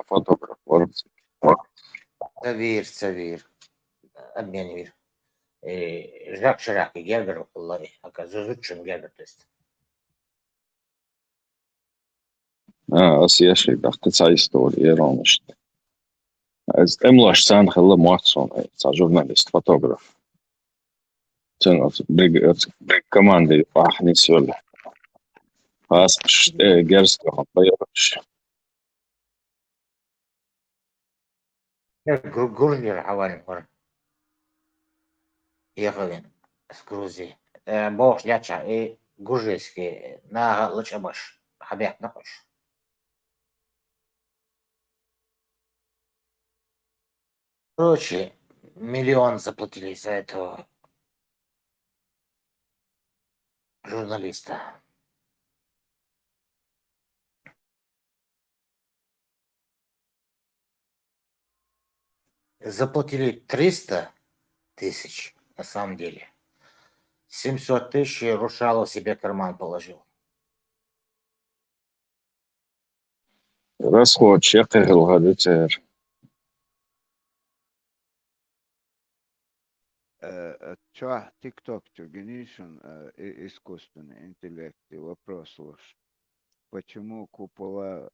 فوتوغراف ورث. سفير обменивер. Жак Ширак Гергер والله هكا زوزوتشن Гергер тест. أسياشي اختصاص истории ромشت. از املاش سان خلا مواتسون تا جورناليست فوتوغراف. تن بريك كماندي واحد نسول. خاص جرس كمان بيرش. Грузия حوالي مرة يخلين سكروزي بوش яча грузийский на лучше баш حبيت نقش. Короче, миллион заплатили за этого журналиста. Заплатили 300 тысяч на самом деле. 700 тысяч Рушало себе в карман положил. расход شقه هذا تر. Чё, ТикТок, Генишин, искусственный интеллект, и вопрос уж. Почему купола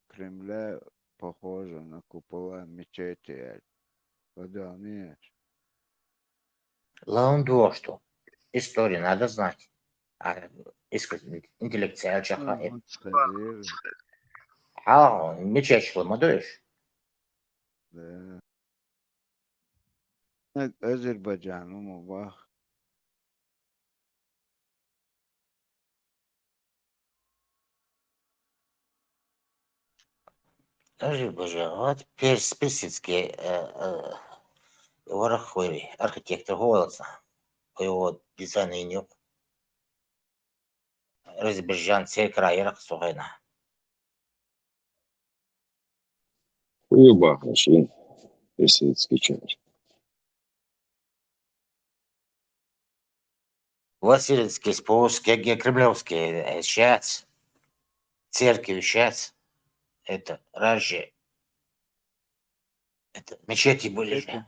Кремля похожи на купола мечети? Подумаешь. Лаундо, что? Историю надо знать. Искусственный интеллект чаха. Мечеть шламадуешь? Да. Азербайджан, бах. Азербайджан, вот персидский ورخوي архитектор голоса по его дизайну Азербайджан крайерах сугайна. Уйба машин. Персидский чай. Васильевский, Спасский, Кремлевский, сейчас церковь, сейчас это раньше это мечети были же.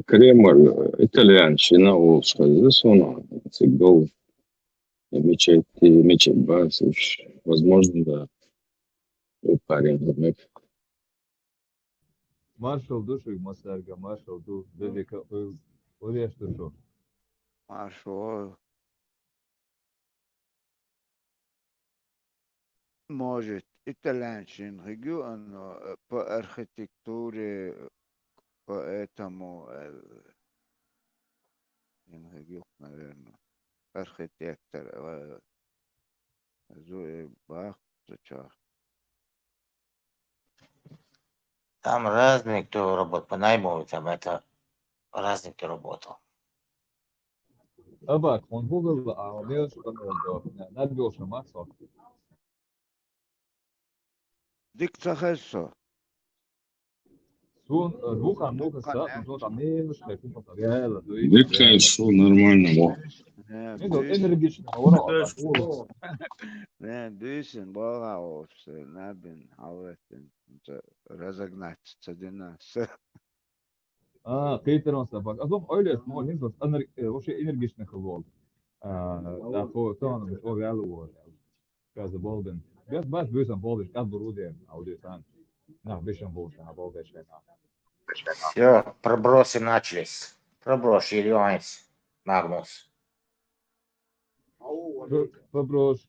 Кремль итальянщина ускользнула, соно цигл мечеть базы, возможно, да, у парень. Marshall dušuj masarga, Marshall tu velika uriještušo. Marshall. Может, итальянщин регион по архитектуре, поэтому наверное, архитектор Зуи Бах, Там разные, кто работал по найму, там это разные, кто работал. Abak, on Google alıyoruz, ne diyorsun Marshall? Диктахессо. Sun двухан мога сад, но что там не шляпу потаряла. Дикая, что нормально. Это энергично, ура. Не, дюсен, бога, набин, алвестен, разогнать цадина. Кейтерон собак. А дом ойлес, мол, не вот вообще энергичный хлоп. Да, то он без овялу. Каза болден. Бас бюсен болден, каз буруде, аудиосан. На бешен болден, а болден. Все, пробросы начались. Проброс, Ильяйс, Магнус. Проброс,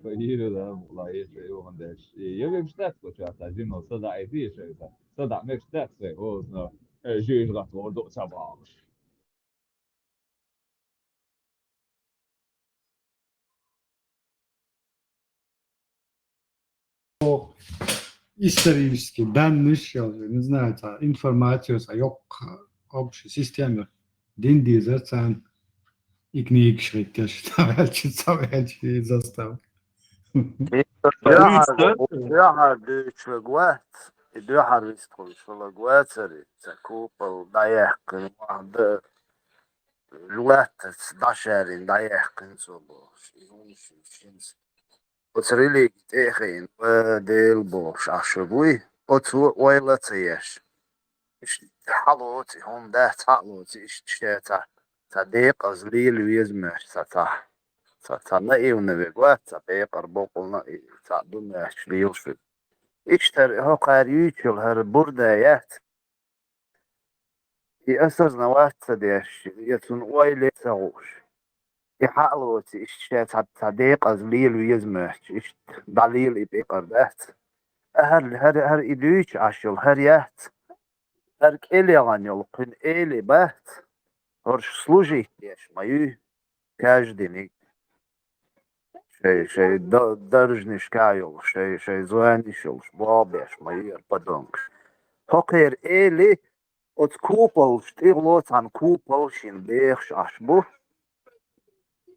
поїде, да, лається його десь. І я вим штат почати, зіно, сада ідея, що це. Сада мек штат, це, озно, жиєш ратво, до цаба. исторически данные, не знаю, информацию, общую систему, den dieser Zahn ignig schritt, welche застав. Яха дыч лагуат, и дыха ристху, что лагуат цари, цакупал, даях, калмах, الوقت 11 دقيقة صبح وتريلي تيخين وديل بوش عشبوي ويلا تيش حلوتي هم ده حلوتي اشتشيتا صديق أزلي ويزمش ستا نقي ونبقى صديق أربوق نقي صدومش ليوشفي اشتر هو قاريوشل هر بردايات يأسس نوات صديش يتون ويلي تغوش يحلوتي اشتشيت صديق أزلي ويزمش اشت دليل يبقر ذات هر إدوش عشل هر يات هر كيلي غنيل قن إيلي بات هرش служить ديش مايو каждый شي درجنش كايل شي زوانيشل بابيش مايو بدونك هوكير إيلي ات كوبلش تيغلوت عن كوبلشين بيخش عشبو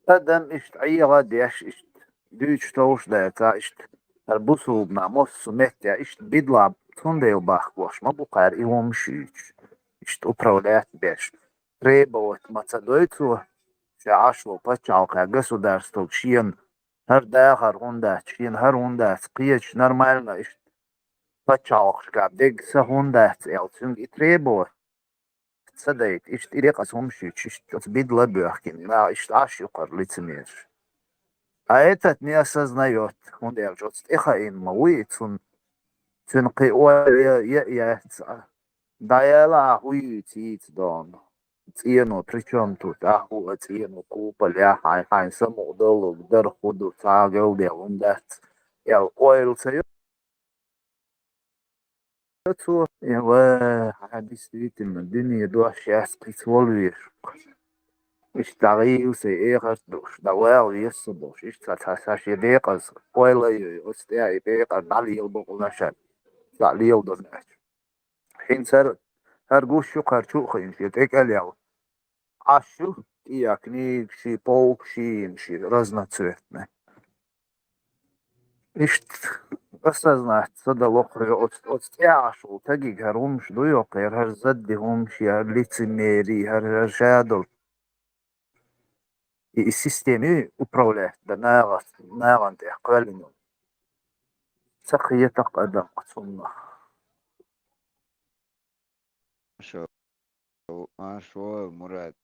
ادم اشت عيغا ديش اشت دوش توش داتا اشت البوسو بناموس سمتيا اشت بيدلاب تنديل باخوش ما بقار ايوم شيش اشت управлять беш требовать мацадойцу шашло пачалка государство чин هر داخل هوندا чин هر هوندا قيش нормально اشت пачалка дег са هوندا элцун и требовать صدقت اشت إليقس همشي اشت بيدلا بيحكين لا اشت عاشقر лицемер а этот не осознает он держит إخا إن مويت تنقي я даяла хуйти дон тиено причем тут аху тиено купа ля хай само долу дар худу цагел де ундат я ойл цаю я حديث من الدنيا دو أشياء سبيسواليش اشتغيل سيئة دوش دوال يسبوش اشتغل ديقز oila استيعي ديقز داليل بقلناشان داليل دوناش حين سر هرقوش شو قرشو خين شي تيكاليو عشو ياكني شي بوك شي رزنا цветны اشت осознать صدى لقري отстяшу تجي هرمش دو يقير هر زدي همش هر лицемерий هر شادل и системе управлять да наган текалину سخيتك أدم قصنا شو مراد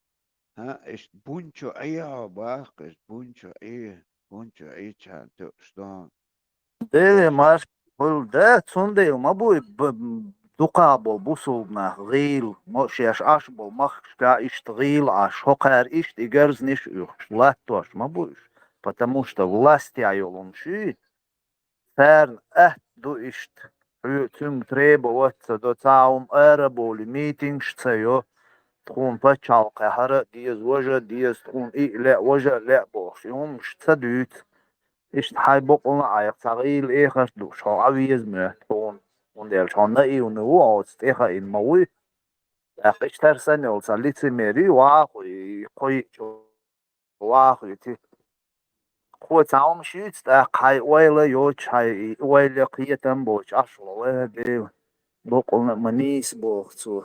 ها ايش بونشو ايه باقش بونشو ايه شانتو شلون ديلي ماش قول ده تصندي ما بوي دقابل بوصلنا غيل مش يش أشبل مخش كا اشتغيل عش هقار اشت إجرز نش يخش لا توش ما بويش потому что власти айолун ши ферн до ишт тüm требоваться до таум эраболи митингшцеё تكون بتشالقة هرا ديز وجه ديز تكون إيه لا وجه لا بوش يوم مش تدوت إيش حي بقولنا عيق تغيير إيه خش دوش هو عويز ما تكون وندير شان إيه ونو أو تستيخ إن موي أقيش ترسني وصليت ميري واخوي قوي واخوي تي خو تعاوم شيت حي ويلا يوش حي ويلا قيتم بوش أشولا ولا دي بقولنا منيس بوختو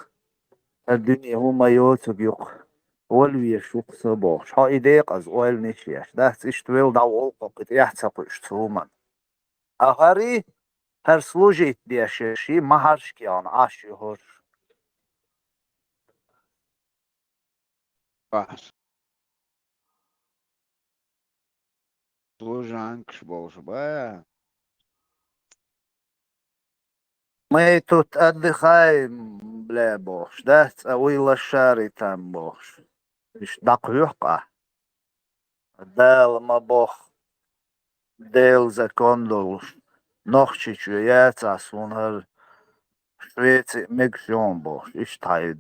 الدنيا هما يوتك يق ولوي شوق صباح ها إيديق از أول نشيش ده تشتويل دا والقا قد يحتقش تومن أهاري هر سلوجيت ديشيشي ما هرش كيان عاشي هر بحث служанкш болш бая ما тут отдыхаем бля бош да أوي лошари там бош إيش دقيقة دال ما بوخ ديل زكوندولش نوخشيش وياتاس ونهر شويتي ميكسيون بوش إيش تاي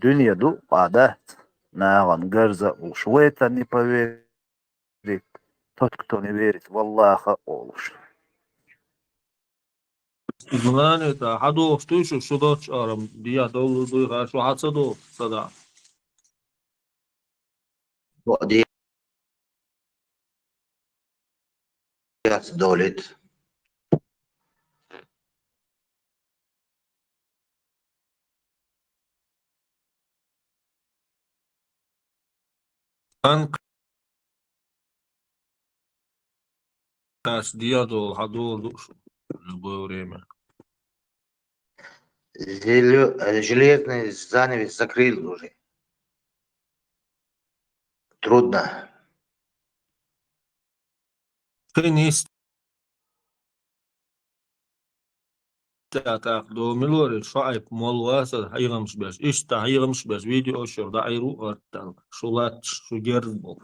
دنيا دو قادات ناغن جرزة وشويتا не поверит тот, кто не верит в Аллаха олуш. Знание это хадо что еще сюда чарам dia dolu do хорошо хацадо сада ديت دولت Диадол, Hadol, душу. В любое время. Железный занавес закрыл уже. Трудно. Финист. Так, до Милори, шайб, молваса, хайрамш беш. Ишта хайрамш беш. Видео шер, да айру артан. Шулат, шугербол.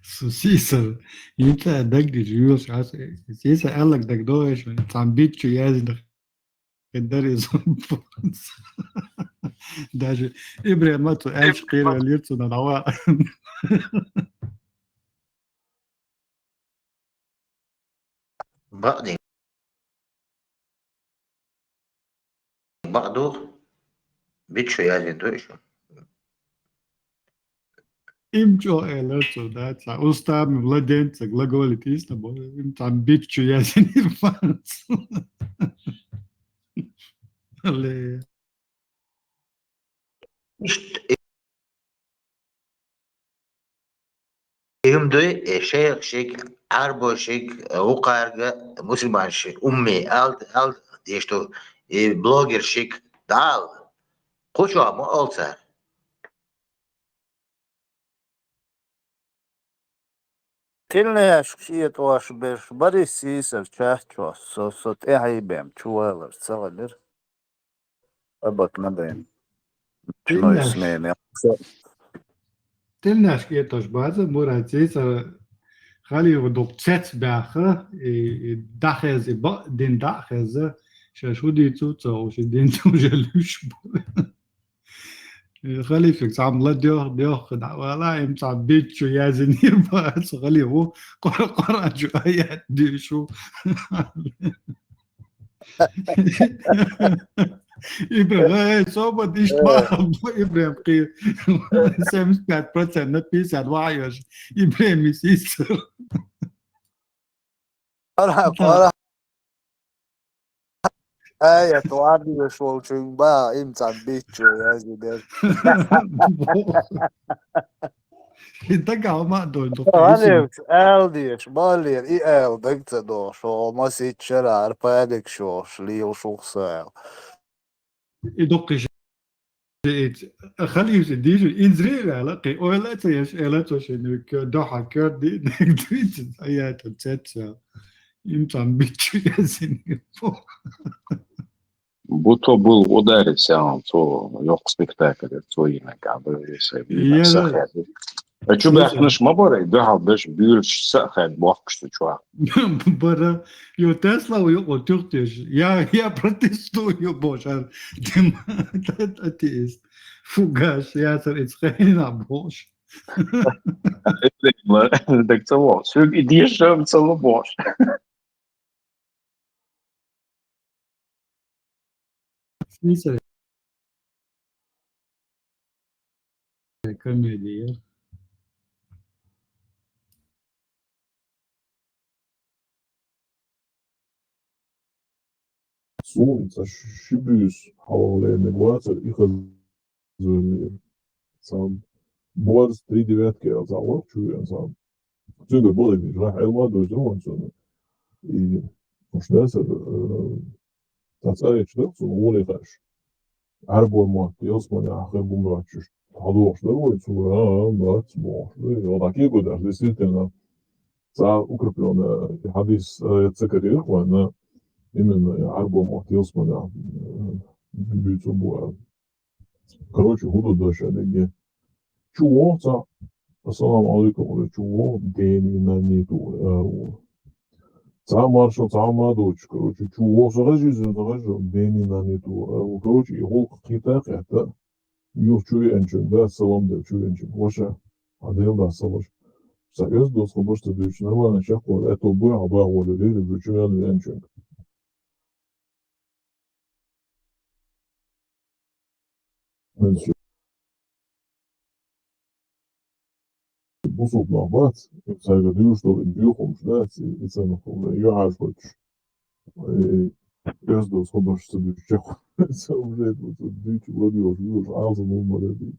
Сисер, انت دق جيوش سيسا قال لك دق دوش انت عم بيتشو يازن الدري زنبونس داج ابري ما تو ايش قيل وليرتو نوا بعدين بعده بيتشو يعني دوشو. имчо элерцо да ца устав младенца глаголит исто бо им там битчу язин ирфанц але İhim de şey arbo şey ukarga Müslüman şey ummi al diye işte blogger şey dal. Koçu ama olsa. Tilne şiet vaş beş bari siser çahço so te haybem çuvalar sağlar. Abak nabem. Şunu ismeni. تلناش كيتوش بازا مراتيسا خالي ودوق تسات باخا داخز با دين داخز شو دي توتو وش دين تو جلوش خالي فيك عم لا ديوخ خدع ولا ام تعم بيتشو يا زنير باس خالي هو قرا جو ايات دي شو إبراهيم صوبة ديش بارم إبراهيم قي 75% not peace and wires إبراهيم يسيسر Ara Aya tuardi şol çumba imtan biço ya gider. أنت قاعد ما دون Hani el diyor, balir i el bekte do şo masit şerar padik şo şlil şoksel. يدق خليه ديجو إنزريل علاقي ولا تيش ولا تيش إنك ضحك دي نكدريت أيها تتسا إمتى بيتشو يزين Будто был ударился он, то лег спектакль, то имя قاعد يسوي يا سخاد. شو بيحكنش ما بري ده باش بيرش سخاد بوقش شو. برا يو تسلا ويو تورتيش يا بروتستو يو بوشار دم أتيست فوقاش يا سر إتخينا بوش بدك تسوي شو قديش بتسوي بوش. سيسر كوميديا Солнце šibijus havalēni vācer ihazūni сам борс 3 девятки завод чуем сам. Цюга было не жах элма до зон сон. И ушнаса тацай чдок сон уле хаш. Арбо мо йосман ахе бумрачш. Хадош да ой цуга бац мо. И таки года действительно за укреплённая хадис цикари хвана именно арбо мо йосман бюцу буа. Короче, худу доша деге. Чуоца Assalamu alaikum ve чего дени на нету. Цамаршо цамадоч, короче, чего сразу даже дени на нету. Короче, его какие-то это юрчуй энчен, да, салам да чуй энчен. Воша, адел да салош. Союз до слабошта дочь нормально чахо, это было оба воля, да, чуй энчен. Бусук набат, saygı что дюхом, да, и цену, я аж хочешь. Göz dostu sonuçta düşecek. Sonra bu büyük oluyor, ağzım olmadı değil.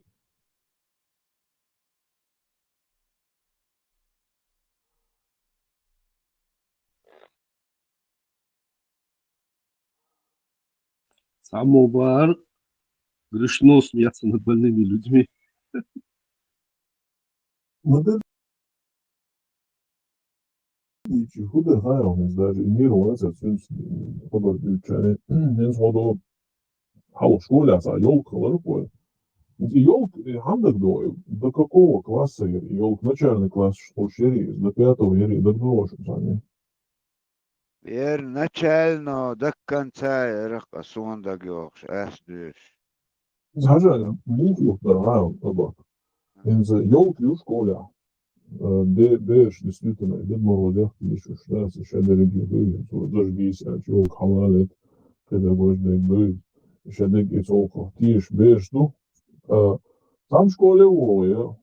Самовар грешно смеяться над больными людьми. Надо идти худо хайрон даже мир он это сюнс худо дючане нес худо хало школа за ёлк ларпой. Ёлк хандак до какого класса ёлк начальный класс что шери до пятого или до двух сами. начально до конца эрха сонда гёкш эсдүш. Зажа мух да хайрон оба. Инзе ёлк ю школа. Беш действительно дед молодых еще что еще дорогие даже если человек халалит педагожный был еще дорогие толку тишь беш ну там в школе я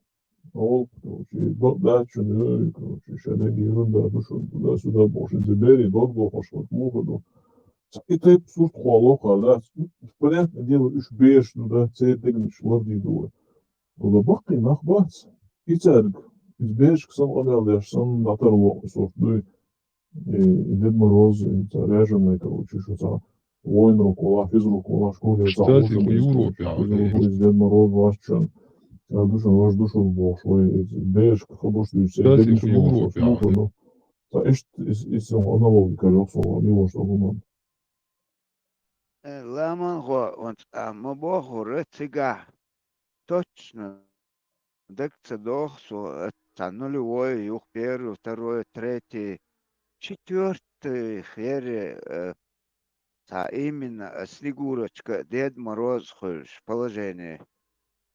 ол да что не короче еще дорогие ерунда душу туда-сюда больше забери долго пошло могу и ты абсурд холоха да понятное дело уж беш ну да цедик шварди дует но бахты нахбац и церк Избежь к самому сам наторвал, собственно, и Дед Мороз, и режемный, короче, что за войну, кула, физруку, школе, Кстати, в Европе, из Дед Мороз, ваш чен, ваш душу бог, свой, избежь, как обошли, все, Кстати, в Европе, ну, из аналогика, лёгкого, мило, чтобы man. Ламан го, мы богу рыцыга. Точно. Декца дохсу, нулевой, юг первый, второй, третий, четвертый, хере, именно Снегурочка, Дед Мороз, положение.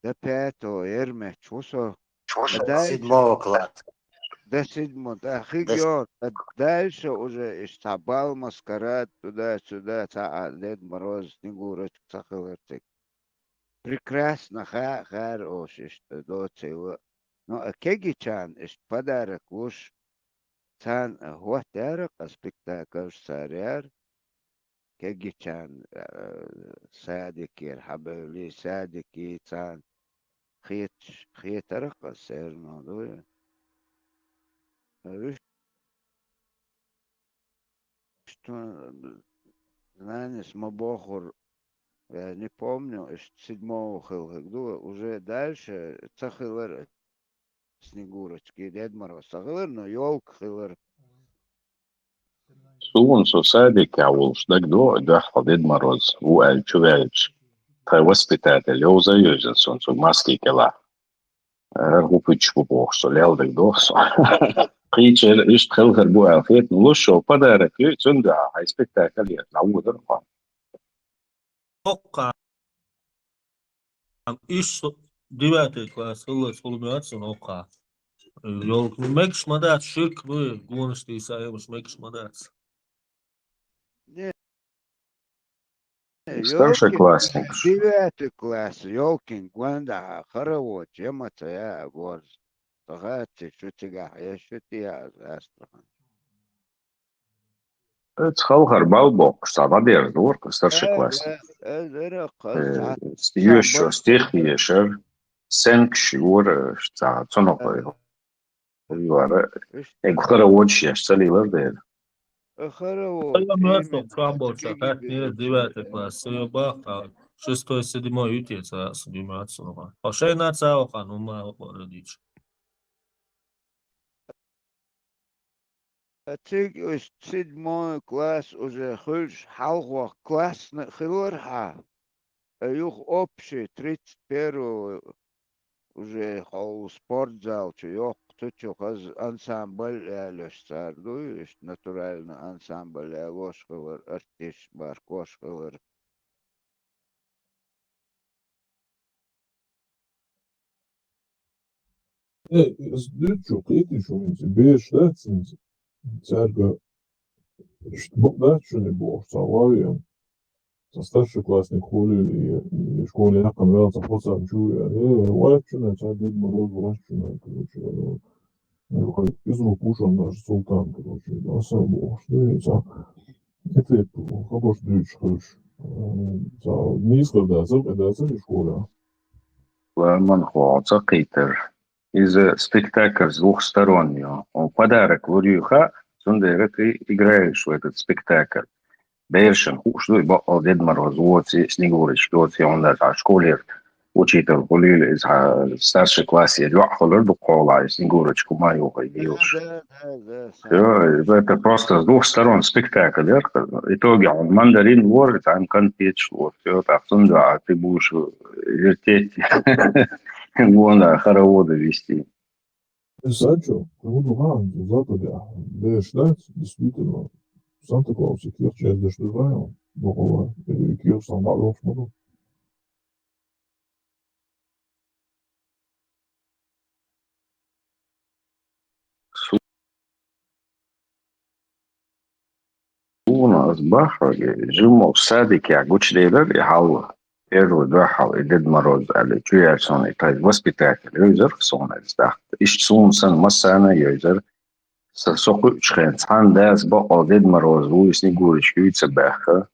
До пятого, Эрме, чусо. Седьмого класса. До седьмого, да, хигер. Дальше уже Исабал, Маскарад, туда-сюда, Дед Мороз, Снегурочка, Сахалырцик. Прекрасно, хорош, что до цего. Но Кегичан, подарок уж цан готерок, спектакль саряр. Кегичан, садики, хабели, садики, цан. Хитрок, серно, дуя. Что, знаешь, Мабохур, я не помню, седьмого хилгду, уже дальше цахилер Снегурочки, Дед Мороз, цахилер, но ёлк хилер. Сувон сосадик авулш дагдо дахал Дед Мороз у эльч. Та воспитатель его заюзен сон маски кела. Ргупич бог что лел дагдо. Притча ist хилгер бу алхет лошо подарок цунда ай спектакль я наудер хан. Ока. Иш 9 класс, улыбаться, ока. Ёлк, мекш мадат, шик, ну, гонштый саемш, мекш мадат. Старший классник. 9 класс, ёлкин, гванда, хоровод, чем-то я вот. Тогда что тебя, я что тебя, Астрахан. Это хилгер балбок, что надер дур, старший классник. Еще стихи, шер, сенкш, юр, что цонопа. Ik ga er watch, stel je wel daar. Хоровод. Я мертв, работа, как не 9 класс, я бахал, 6-7 утец, а судиматься, ну, а шей на цауха, ну, мало родич. Ты седьмой класс уже ходишь, халва классно хилорха. Юх общий, 31 уже хол спортзал, чуёк, тучук, ансамбль лёшцар, дуешь, натурально ансамбль лошхилор, артиш баркошхилор. Дючу, критичу, беш, да, церга, да, что не было, салавия. Со старший классник ходили, и в школе я понравился пацан, чуя, лайпчина, Дед Мороз, лайпчина, короче, из рук ушел наш султан, короче, да, сам бог, что это хорош дючь, хорош. Не исхода, это в школе. Man hoca Peter из спектакль с двухстороннего. Подарок в Урюха, Сундера, ты играешь в этот спектакль. Бершин, что بقى Дед Мороз, вот Снегурочка, вот он даже в школе учитель говорил из старшей классе, يحضر докола Снегурочку мою ходишь. Это просто с двух сторон спектакль, да? В итоге он мандарин ворит, а он конфет шло. Все так, а ты будешь вертеть, вон, хороводы вести. Санчо, буду гаунду Запада, Бештат, действительно, Санта-Клаус и Кирча, это что знаю, Богова, и Кир сам Богов могу. Суна с Бахаги, жимо в садике, а гучлейдер и халва. Первый дохал и Дед Мороз, али чуярсон, и тайд воспитатель, юзер, сон, издахт. Ищ сун сан массана, юзер, سوق شخص han ders با Дед Мороз, у Снегурочки, и Цебеха.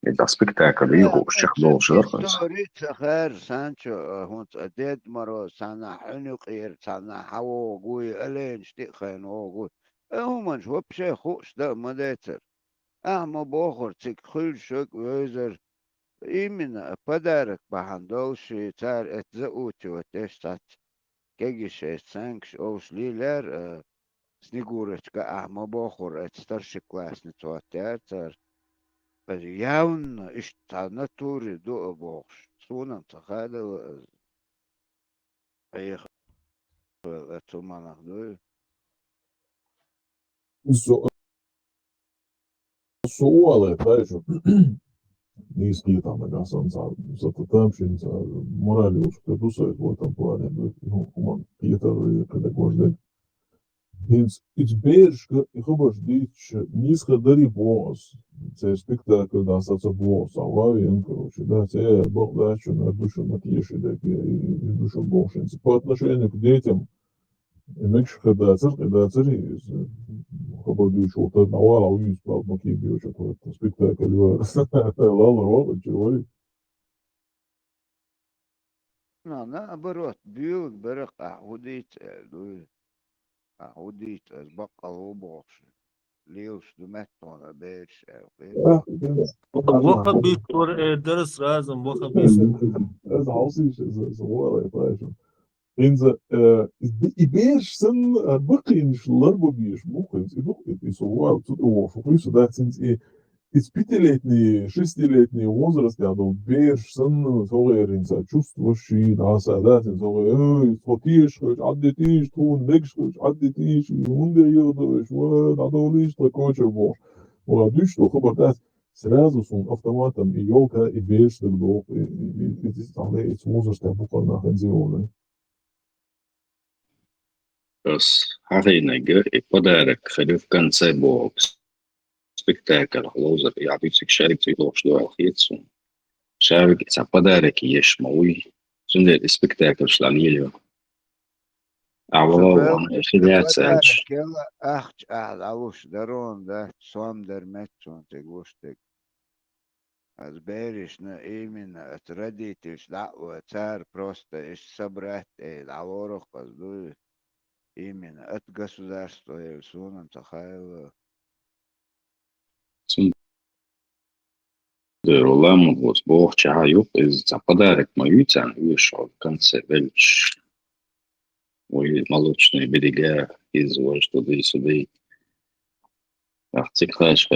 Это спектакль, его шахлол жиркнется. خير سانشو هونت ديد مرو سانا حنقير سانا حو قوي ألين شتيخين قوي هم شو بشي خوش ده مديتر أما بوخر تيك خل شك ويزر إيمن بدارك بحندوشي تار اتزقوتي وتشتات كيجيش سانكش أوش ليلر Снегурочка, ما بوخر اتسترش كلاس نتواتر بس ياون اشتا نتوري دو بوخش سونا تخيل اي اتومانا دو Суоле, знаешь, низкие там, зато там что-нибудь морали уж кто дусает в этом плане, ну, он Питер, когда гождет. Więc iets beerske, ik heb niet gedari boos. Це спектакль, да, це боос, авария, короче, да, це бог, да, что на душу матьеши, да, и душу бошенцы. По отношению к детям, иначе, когда цари, хабардующий вот одного, а увидеть, правда, макий биочек, это спектакль, лала, рола, чего. наоборот, бьют, берег, وديت وديت بقى هو بوخش ليوش دمتون بيش وخا بيكتور درس رازم وخا بيس Ez halsies, ze horen het. En ze, die beersen, begin slurbo bies, mogens, и so well, to the war, for so that since it's пятилетний, шестилетний возраст, я думаю, beersen, so чувствующий, да, садатин, so, схотишь, хоть отдетишь, тун, декш, хоть отдетишь, и унде йодовиш, надо лишь, такой чего. Вот, что, хобар, сразу с автоматом и елка, и бежишь вдох, и ты сможешь там буквально ходить. С Харинега и подарок ходил в конце бокс. Спектакль лозер, я бицик шарик цветов, что алхицу. Шарик, это подарок ешь мой. Сюда спектакль шланили. А он аффилиация. كلا أخش أعلوش درون ده صام در متون تقوشتك از بيرش نقيمين اترديتش دعوة تار просто إش صبرت العوارق قصدو إيمين اتقصو دارستو يلسون تخيل Ролам вот бог чаю из за подарок мою тян вышел в конце вельч. Ой, молочные берега из вот туда-сюда. Ах, цикляешь,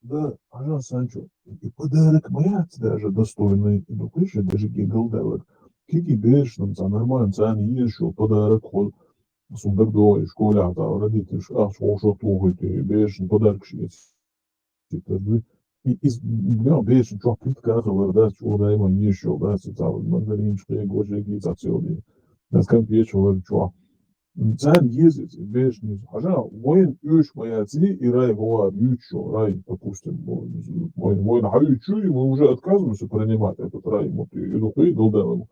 Да, ага, Санчо. И подарок моя даже достойный. Ну, конечно, даже гигалделок. Кики бежишь, там, нормально, цены еще подарок ход. Сундук до школа, да, родители, что тугой, ты бежишь, подарок шьет. И ja, бежишь, что плитка, да, что да, има еще, да, там, мандаринчики, гожики, зацелые. Das kann ich schon, что. Sen ездить, бежишь, ага, мой юж моя ци, и рай была ючо, рай, допустим, мой на ючо, и мы уже отказываемся принимать этот рай, вот, и духи, долдалому.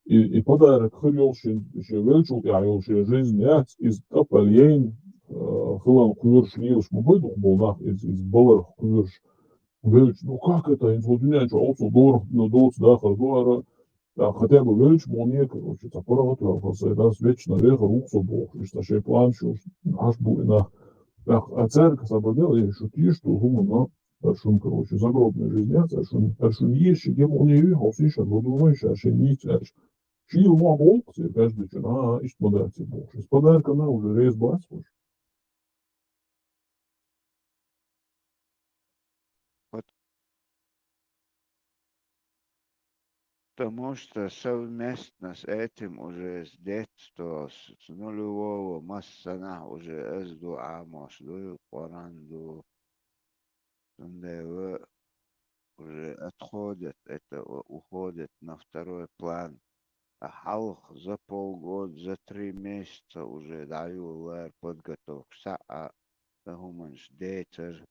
И подарок хрёлшин, еще велчул, я елши жизнь, я из топальейн, хлам курш, лилш, мой дух был, да, из балар курш, велч, ну как это, из вот меня, что, отцу дорог, ну, доц, да, хардуара, да, хотя бы велич мне, короче, запорот, да, вечно вверх, рук собой, что ще план, что аж будет на Так, а церковь освободила, я еще что гумана, першим, короче, загробная жизнь, першим есть, где он не видел, слышал, но думаешь, а ще не чаешь. Шил мам опции, каждый чин, ищет подарки бог. Из подарка на уже рейс баскуш. Потому что совместно с этим уже с детства, с нулевого массана уже эсду амошлу, коранду, уже отходят, это уходит на второй план. А халх за полгода, за 3 месяца уже даю лэр подготовку. А гуманш дейтер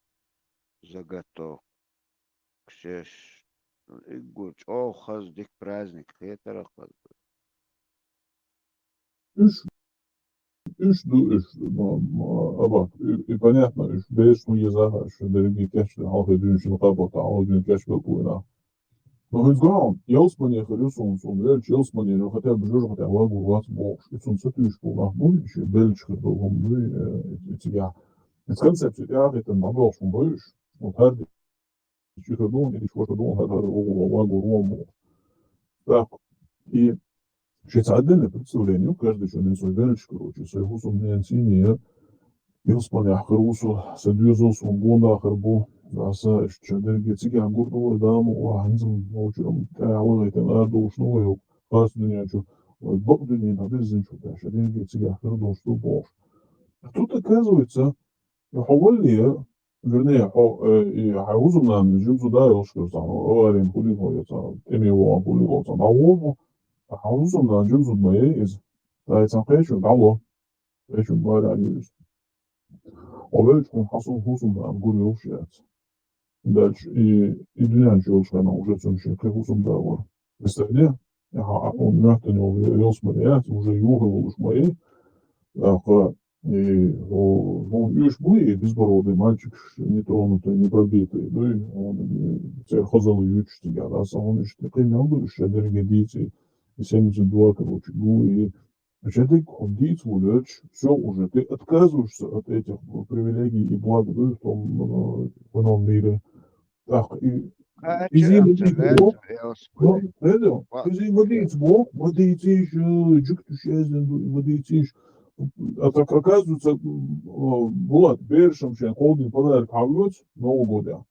заготовку. Кшеш. И гуч, о, хаздик праздник, это Абак, и понятно, беш мы езага, что дорогие кэшли, халхи дюншин работа, а один кэш был пуина. Но хоть граун, елсмани харюсун сумрел, елсмани, но хотя бы жужу, хотя лагу вас бог, и сун сатюшку нах будущее, бельчка долгом мы, тебя. Из концепции это могол шум боишь, вот харди, чиха дун, или чего-то дун, хата лагу рому. Так, и сейчас отдельное представление, каждый человек свой бельчик, короче, свой гусум не антиния, Ilsmani ахарусу садюзусу гонда ахарбу аса чадергетиги агурду даму ханзам научурам алгайтен адушну его хас дунячу бог дуни надызинчу да чадергетиги ахарду что бог. А тут оказывается хавали вернее и хаузум нам жимзу да ёшкер сам оварин хулиго яца эмиво хулиго сам аво хаузум нам жимзу мае из да это печу дало печу барани Овечку он хасул хусум am guri ušjāts. Дальше, и динянчи улшана уже цунчи, как хусум давар. Представляете? Он мягко не увелся смотреть, уже югал уж мои. И он юж были безбородый мальчик, не тронутый, не пробитый. Да, и он хазал ючь тебя, да, сам он еще такой мелкий, что дорогие и 72, короче, и значит, ты ходить, гулять, все уже, ты отказываешься от этих привилегий и благ в том в ином мире. Так, и взаимодействие Бог, ну, это, взаимодействие Бог, водоитеешь, джуктушезен, водоитеешь, а так оказывается, Булат, Бершем, Холдин, подарок Хавлёц, Нового года.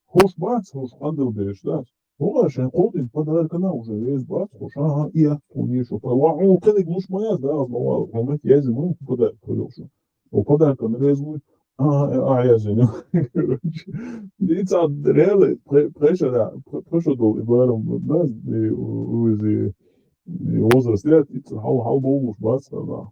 Хош бац, хош андел береш, да. Ну, шен Холдин, подарок она уже весь бац, хош, ага, и я, он еще, он кеды глуш моя, да, основал, момент, я зиму подарок ходился. O pодарок он резмует, я зиму, короче. И цад, реально, прešao dol, i varam, da, i возраст лет, и хал болуш бац, да.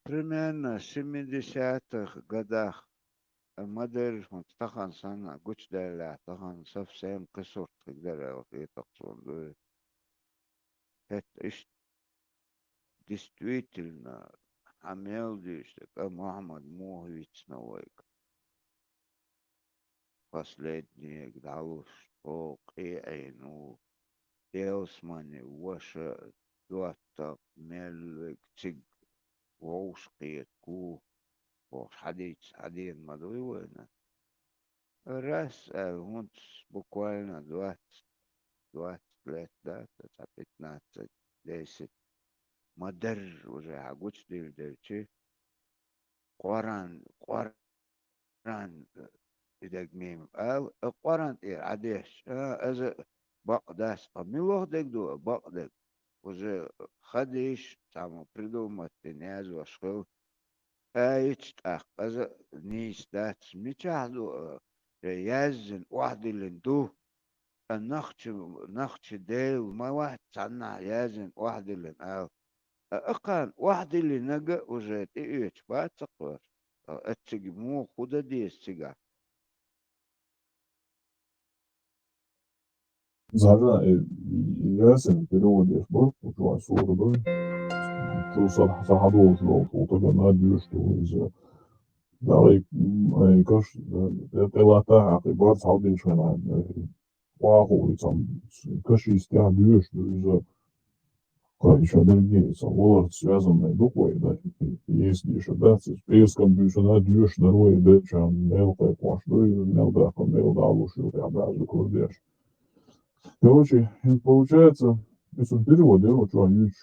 примерно в 70-х годах модель тахан сана гуч дала тахан совсем кысурт когда вот это он это действительно амел дишь как Мухаммад Мухович Новойк последний гдалуш о ну Елсмани ваша дуата мелвик циг воушкиет ку حدين مدوينا раз вот буквально 20 лет, да, 15, 10 модер уже агуч девчи Коран идек мим Коран عادش از бакдас милох дегду бакдек уже хадиш само придумать не азошел ايتشتاق از نيستات ميتشاهدو يازن واحد اللي ندوه النخش ديل ما واحد صنع يازن واحد اللي نقال اقان واحد اللي نقا وجات ايش بات تقوار اتسجمو خدا دي استجا Zaga Yasin переводишь, да, учила суру, да, что сахадол, что то на что из داري كاش تلاتا عقبات صعبين شوية واهو يتم كاش يستيع بيوش بيوز еще другие самолеты связанные буквой, да, если еще, да, списком бюджета дюш дорой, да, чем мелкая пошло, и мелда, лучше, я образу курдеш. Короче, получается, если перевод делать, что юч,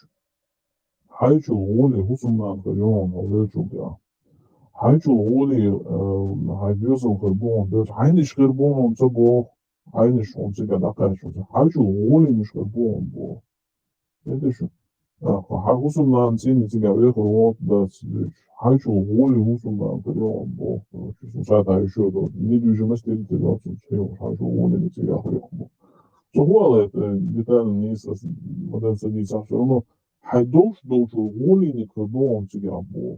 хайчу воли, гусумнан, хайон, алечу, да. Хайчу воли, хайбюзом хербон, да, хайниш хербон, он цабо, хайниш, он цыга, да, хайчу, хайчу воли, ниш хербон, бо. Это что? Husumdan cīnīts tikai viegli tāds haiču voļu husumdan, tad jau bo, šis sētāju šo to nedūžu mestīt, tad jau haiču voļu не tikai haiču. Så huolet, детально niissä, mä sadīts apsver, haidouš douču voļini, ka doon tikai bo.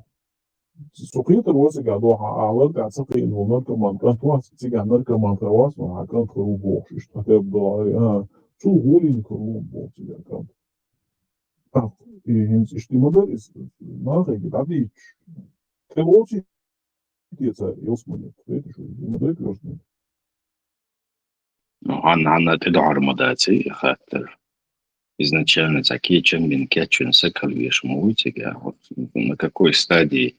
Sokieta ruosikä tuo alertaa sakiin on narkomaan, kan tuossa tikai narkomaan kravasma, kan karu bo, siis tebdo, su voļini karu bo tikai kan. Hinsichtlich model ist nachregt, da die Kremoci дается Османе, это что, модель красная. Ну, она تدعر مداتي خاطر изначально такие, чем бинкетчен сакальвиш мультика, вот на какой стадии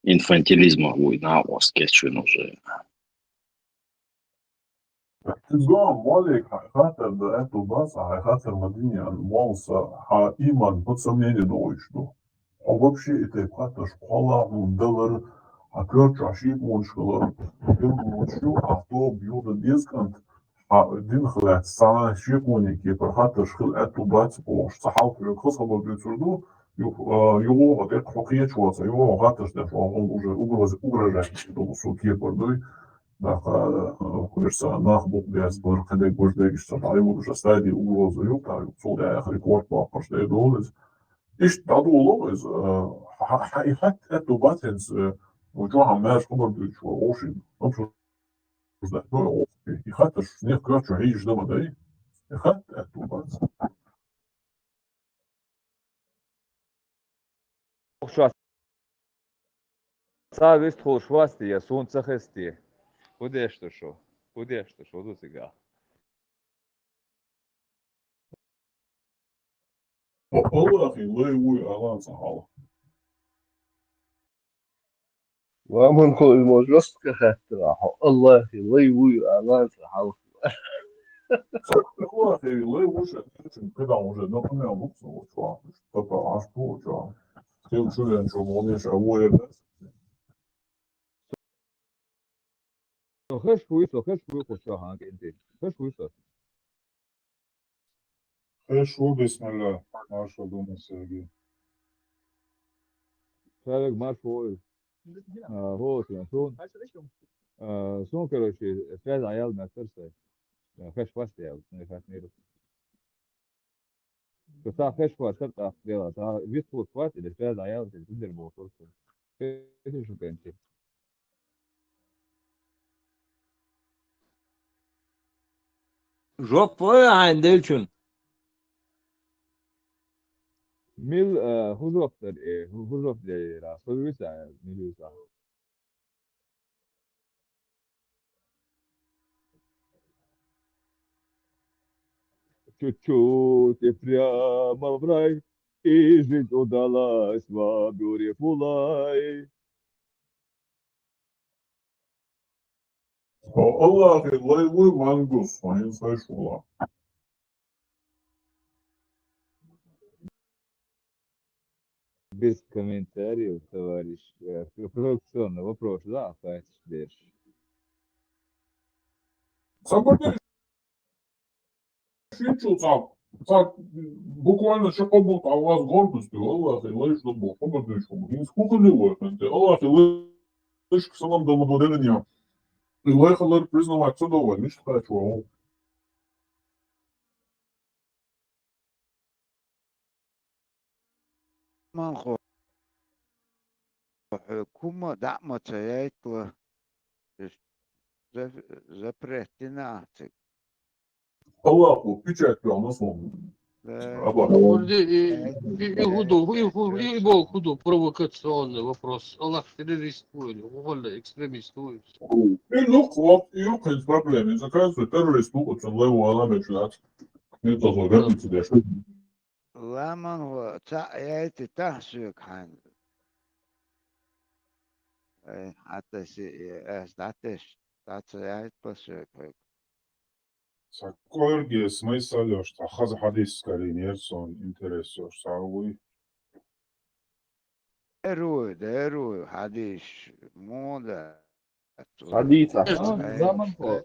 инфантилизма война у скетчен уже. تزوم مالك خاطر ده بس خاطر مدينة موسى إيمان بتصميني دويشتو. А вообще это как-то школа, доллар, а короче, ошиб он школа. Им ночью, а то бьют дисконт, а один хлеб, сама шипоники, прохатер школ эту бать по шахал, крыса был бьютурду, его вот это хоккей чувствуется, его хатер что он уже угрожает, что суки пордой. Kursa nachboekbeest burgerdek borzdek is dat hij moet stad die oorlog ook daar zo de eigenlijk kort maar versteed doel is dat oorlog is hij had het op wat eens we gaan maar komen dus voor ocean op zo dat nou je gaat dus niet kwartje hij is dan maar je gaat het op wat Savist holšvasti, ja sunca hesti. Kudēš tu šo? Kudēš tu šo? Dusīgā. والله لا يوي على صحة ومن هو الموجود كهتراحو الله لا يوي على صحة والله لا يوي كده уже например луксо что это аж что ты чуешь что можешь авоер Хеш хуй хоша хангенди. Хеш хуйсо. Хорошо, бисмилля, наша дума Сергей. Шарик марш хуй. Голос сон. Сон, короче, связь аял на сердце. Хеш фасти ял, не хат миру. Та хеш фасти та дела, та висту хват или связь аял, ты дербо просто. Это что пенти. Жопа عندلشون Mil huzoftar huzof de la solusa milusa. Чуть-чуть и прямо в рай, и жизнь удалась в beautiful life. Allah لا يوي مانجوس فاين سايشولا. Без комментариев, товарищ. Провокационный вопрос, да, Файсдеш. Собой шучу так буквально что побут а у вас гордостью Allah لا что был побудешь не сколько ли вы это Allah лишь к самому домодорению Allah халар признавать все довольно что хочу Mancho حكومة دعمت سيايتو запрещена. Allah bu печать прямо на сон И был худу провокационный вопрос. Аллах террорист или вольно экстремист. Yok yok yok hiç problem. Zaten terörist bu için levo alamayacak. Ne tozlar hep içinde. لمن هو يأتي تحسك حن حتى تعتش تعتش بسك Sakor смысл, что хаз хадис скорее нерсон интересно, что روي حديث موضة حديثة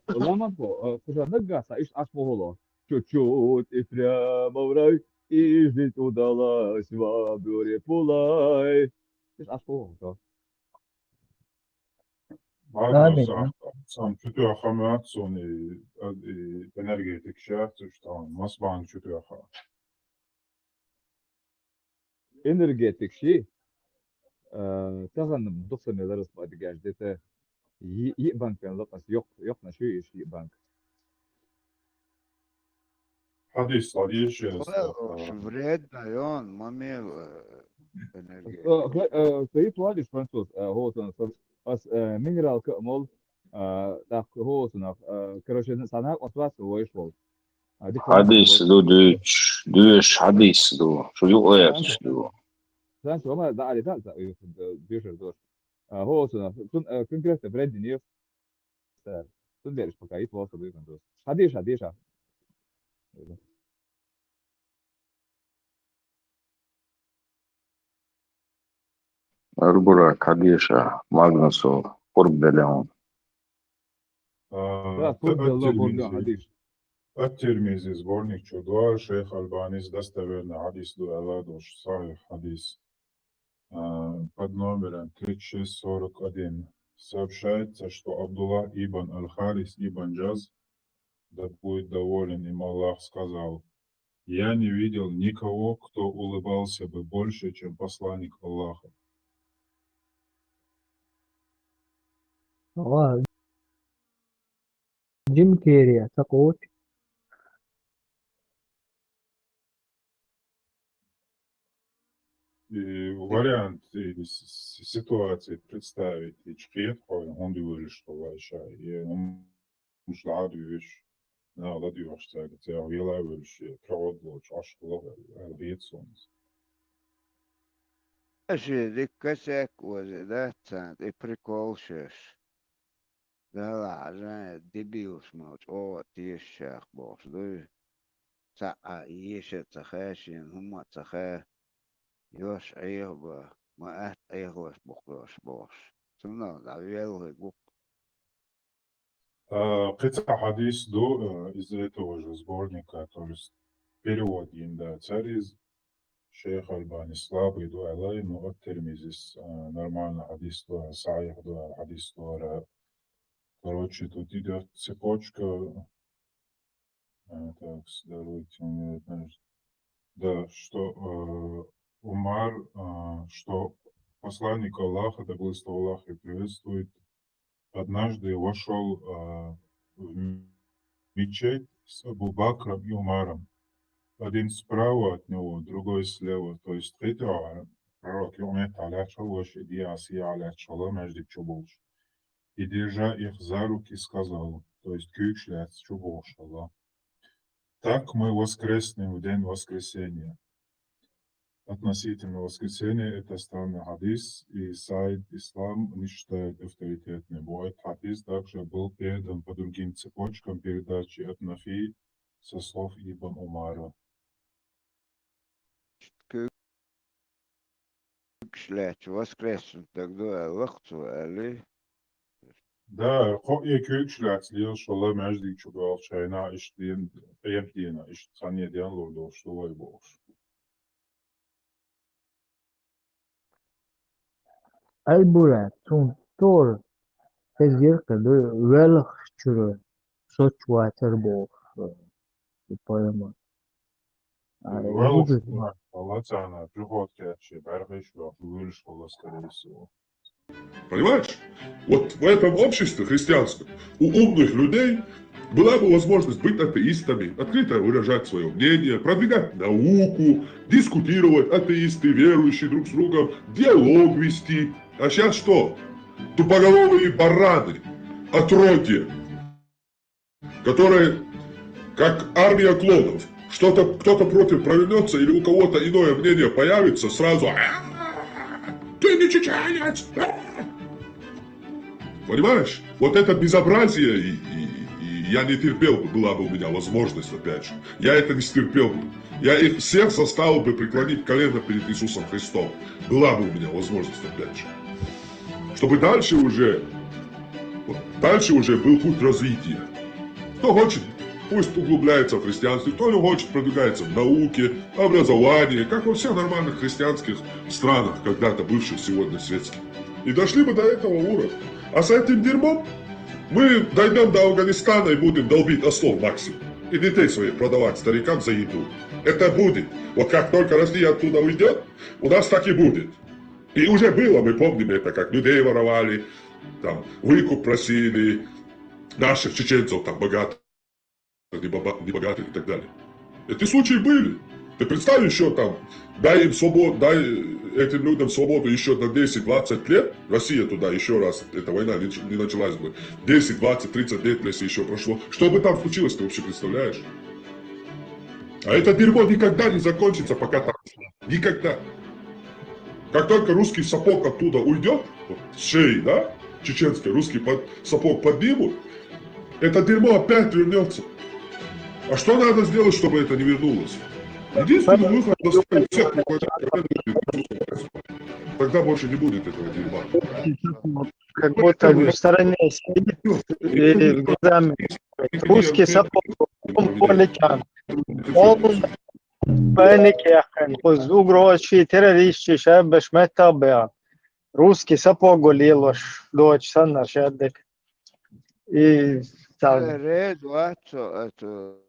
Ламанко, слушай, нагаса, ишь аж поголо. Чуть-чуть и прямо в рай, и жизнь удалась в обюре пулай. Ишь аж поголо. Bagno sam tutuyor son energetik şart işte mas bank tutuyor. Энергетик شي تغنم دخل ندرس بعد جاجدته يبنك لقص يقنا شو إيش يبنك Hadis hadi şey شفريت دايون مامي سيد وادي فرانسوس هو سنة بس مينرال كمول ده هو سنة كروشة سنة أسواس هو إيش هو دي Hadis فرانسوس do düş hadis do. Şu yok سانس do. سانس هما ده على ده بيشر دور هو سنة كونكريت بريد نيف سن ديرش بكايت واصل بيكون دوس حديش Erburak hadişa Magnuso قرب leon. ده فوق الله برجع الترمذي حديش الترمذي сборник чудо шейх Альбанис достоверный hadis до Алладуш сахих hadis под номером 3641 сообщается, что Абдулла ибн Аль-Харис ибн Джаз, да будет доволен им Аллах, сказал: «Я не видел никого, кто улыбался бы больше, чем посланник Аллаха». جيم كيري أعتقد И вариант ситуации представить, и чхет, он говорит, что вайша, и он мушла дюш, на да дюш, так, это вила вильш, провод лоч, аш лога, алгетсонс. أشي ديك كسك وزدات سانت إبريكولشش ده العزان ديبيوس موت أو تيشاق بوش دو ساقا يشي تخاشين هما تخا يوش عيغبا ما أهت عيغوش بوش بوش سمنا دعويلغي بوك قطع حديث до из этого же сборника, то есть перевод им, да, цариз, шейх Альбани слабый до Алай, но от Термизис нормально хадис до Саих до хадис до. Короче, тут идет цепочка, так, даруйте мне, да, что Умар, что посланник Аллаха, да благословен Аллах и приветствует, однажды вошел в мечеть с Абу Бакром и Умаром. Один справа от него, другой слева. То есть это пророк Юмет алейхиссалам и Асия алейхиссалам между чуболш. И держа их за руки сказал, то есть кючляц чуболш Аллах. Так мы воскреснем в день воскресения. Относительно воскресения это странный хадис, и Сайд Ислам не считает авторитетным. Этот хадис также был передан по другим цепочкам передачи от Нафи со слов Ибн Умара. كشلات воскресен тогда وقتو ألي Да, я kükşlät liyor şola mecdi çugal çayna işleyen yemdiyena iş saniyeden lordo što vay boş. البورات تور تزير كده ولخ شروع صوت واتر بوف البويمة Велш, يبوز Allah sana prihod keće, berbeş ve huvil şola skорее всего. Понимаешь? Вот в этом обществе христианском у умных людей была бы возможность быть атеистами, открыто выражать свое мнение, продвигать науку, дискутировать, атеисты, верующие друг с другом, диалог вести. А сейчас что? Тупоголовые бараны, отродья, которые как армия клонов. Кто-то против провернется или у кого-то иное мнение появится, сразу ты не чеченец! Понимаешь? Вот это безобразие, и я не терпел бы, была бы у меня возможность, опять же. Я это не стерпел бы. Я их всех заставил бы преклонить колено перед Иисусом Христом. Была бы у меня возможность, опять же. Чтобы дальше уже был путь развития. Кто хочет, пусть углубляется в христианстве, кто не хочет, продвигается в науке, образовании, как во всех нормальных христианских странах, когда-то бывших сегодня светских. И дошли бы до этого уровня. А с этим дерьмом мы дойдем до Афганистана и будем долбить ослов максимум. И детей своих продавать старикам за еду. Это будет. Вот как только Россия оттуда уйдет, у нас так и будет. И уже было, мы помним это, как людей воровали, там, выкуп просили, наших чеченцев там богатых, небогатых и так далее. Эти случаи были. Ты представь еще там, дай им свободу, дай этим людям свободу еще на 10-20 лет, Россия туда еще раз, эта война не началась бы, 10, 20, 30 лет, если еще прошло. Что бы там случилось, ты вообще представляешь? А это дерьмо никогда не закончится, пока там. Никогда. Как только русский сапог оттуда уйдет, вот, с шеи, да, чеченский, русский сапог поднимут, это дерьмо опять вернется. А что надо сделать, чтобы это не вернулось? Единственный выход — заставить всех преклонять. Тогда больше не будет этого дерьма. Как будто в стороне сидит и глазами. Русский сапог, он полетян. Он бенекехен, угрозчий, террористчий, шебеш, метабеа. Русский сапог голилош, дочь, санна, шедек. И так. Redu atso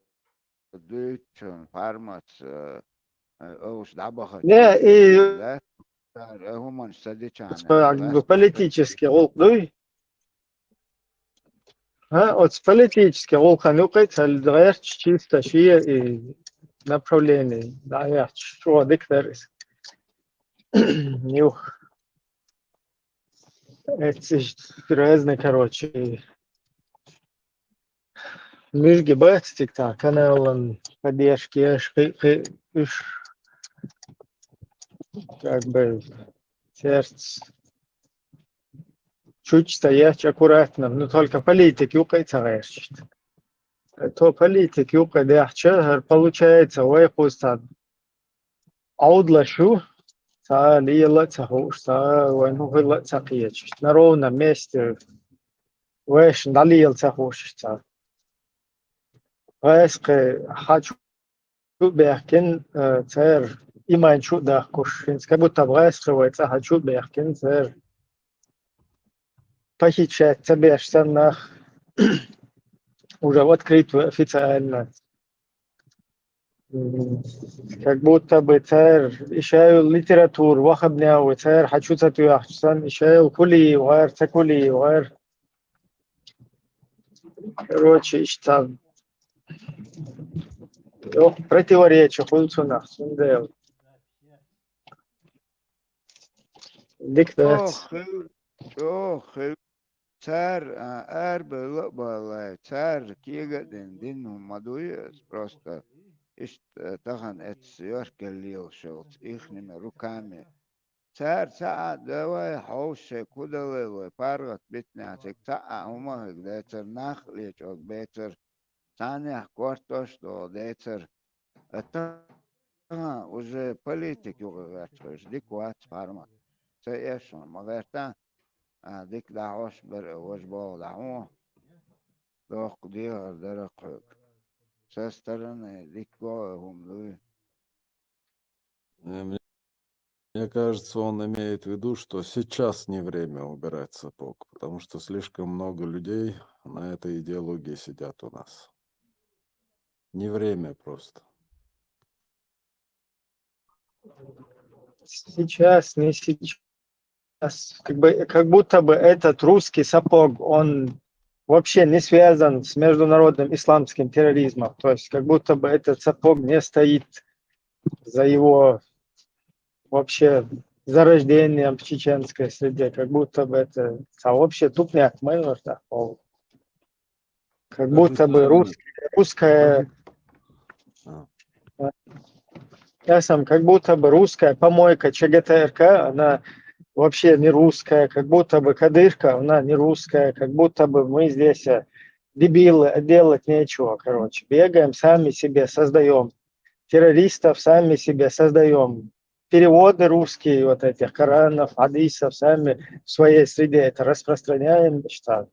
duytun parmats aus dabaha. Не, и Human sadičan. политически олдуй. От политически олханукать, альдерч чисто шия и направление. Да, я что дикторис. Нюх. Это разные, короче. Мишки бэцтик, так, каналан поддержки, как бы сердце. Чуть стоять аккуратно, но только политик юкается решит. То политик юкается, получается, ой, пустат. Аудлашу, та лила цахуш, та войну хила цахиеч. На ровном месте, вэш далил цахуш, та. Вэске хочу бехкин, цер, иман чу дахкуш. Как будто вэске, хочу бехкин, цер. Похищать тебе штанах уже в открытую официально. Как будто бы царь еще литературу вахабняу, царь хочу цатуяхсан, еще кули, вар, цакули, вар. Короче, что противоречие хулцунах, сундел. Диктат. Ох, царь эрбел, царь кигаден дину мадуес просто. Тахан это сверхгалил шелц ихними руками. Царь давай хауше кудалевой паргат битнятик умах дейцер нахлич от бейцер цанях кортош до дейцер это уже политик югачош дикват фарма. Це ешон маверта дик даош бер вож бол дао дох дир дерак. Со стороны дико гумлю. Мне кажется, он имеет в виду, что сейчас не время убирать сапог, потому что слишком много людей на этой идеологии сидят у нас. Не время просто. Сейчас, не сейчас. как будто бы этот русский сапог, он вообще не связан с международным исламским терроризмом. То есть как будто бы этот сапог не стоит за его вообще зарождением в чеченской среде. Как будто бы это вообще тупняк моего такого. Как будто бы Официально. русская А, как будто бы русская помойка ЧГТРК, она вообще не русская, как будто бы Кадырка, она не русская, как будто бы мы здесь дебилы, а делать нечего, короче. Бегаем, сами себе создаем. Террористов сами себе создаем. Переводы русские, вот этих Коранов, хадисов, сами в своей среде это распространяем, что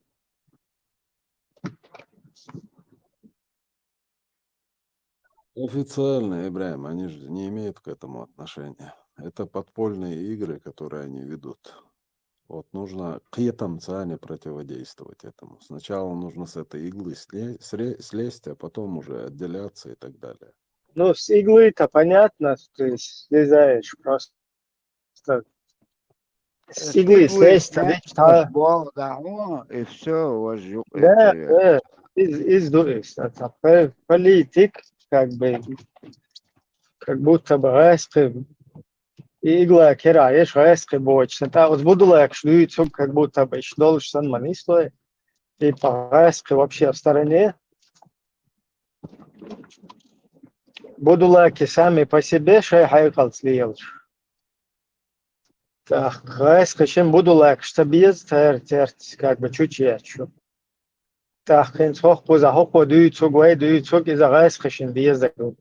Официально, Ибраим, они же не имеют к этому отношения. Это подпольные игры, которые они ведут. Вот нужно к этому цели противодействовать этому. Сначала нужно с этой иглы слезть, а потом уже отделяться и так далее. ну, с иглы-то понятно, ты слезаешь просто. С иглы Иглы слезть, снять, да, и все, да, издуешь. Это политик, как бы, как будто бы игла кераешь, бочно. Та вот буду шлюицу, как будто бы должен манисло, и по вообще в стороне. Будулаки сами по себе шайхайкал слиелш. Так, чем будулак, что без терт, как бы чуть-чуть. Так, кинс хохпу за хохпу дүйцуг, и за гайскашин без закрут.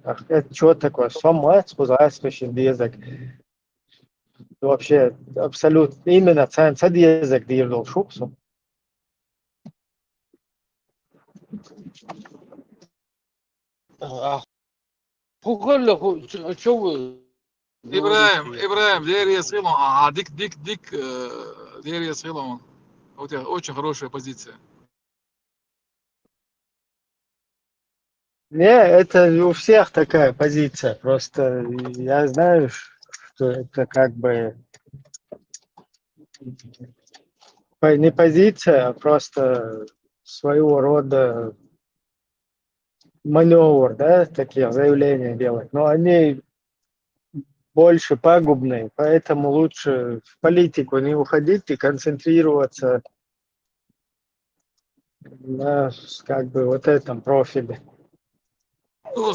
Так, это что такое? Самоэц, за гайскашин без вообще абсолютно именно ценца язык дирдол шуксу. Что вы Ибраим, Дерия Схилон, дик, Дерия Схилон. У тебя очень хорошая позиция. Не, это у всех такая позиция. Просто я знаю, что это как бы не позиция, а просто своего рода маневр, да, такие заявления делать. Но они больше пагубные, поэтому лучше в политику не уходить и концентрироваться на как бы вот этом профиле. Ну,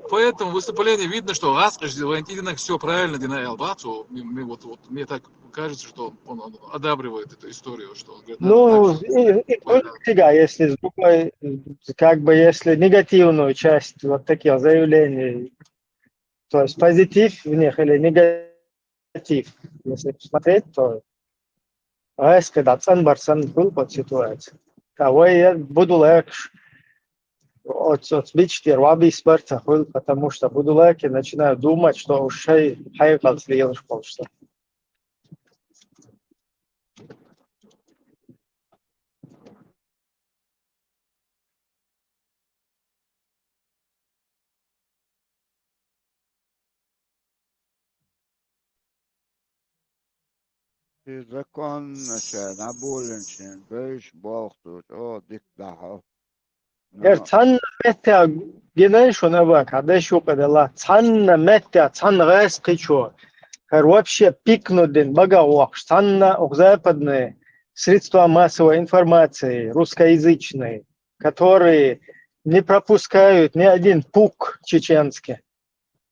по этому выступлению видно, что Аскаш Валентинок все правильно Динаэл Бацу. Мне так кажется, что он одабривает эту историю, что он говорит, надо так Ну, же. и всегда, если с другой, как бы, если негативную часть вот таких заявлений, то есть позитив в них или негатив, если посмотреть, то когда Барсан был под ситуацией. Того я буду легче от бички рваби смерти, потому что буду легче начинаю думать, что уж хайкал слил что. закон, набуленшин, бейш, бог тут, дик даха. Цан меття генеш она бак, а дальше упадала. Цан меття, цан гайс кичо. Вообще пикнуден багауах, цан западные средства массовой информации, русскоязычные, которые не пропускают ни один пук чеченский.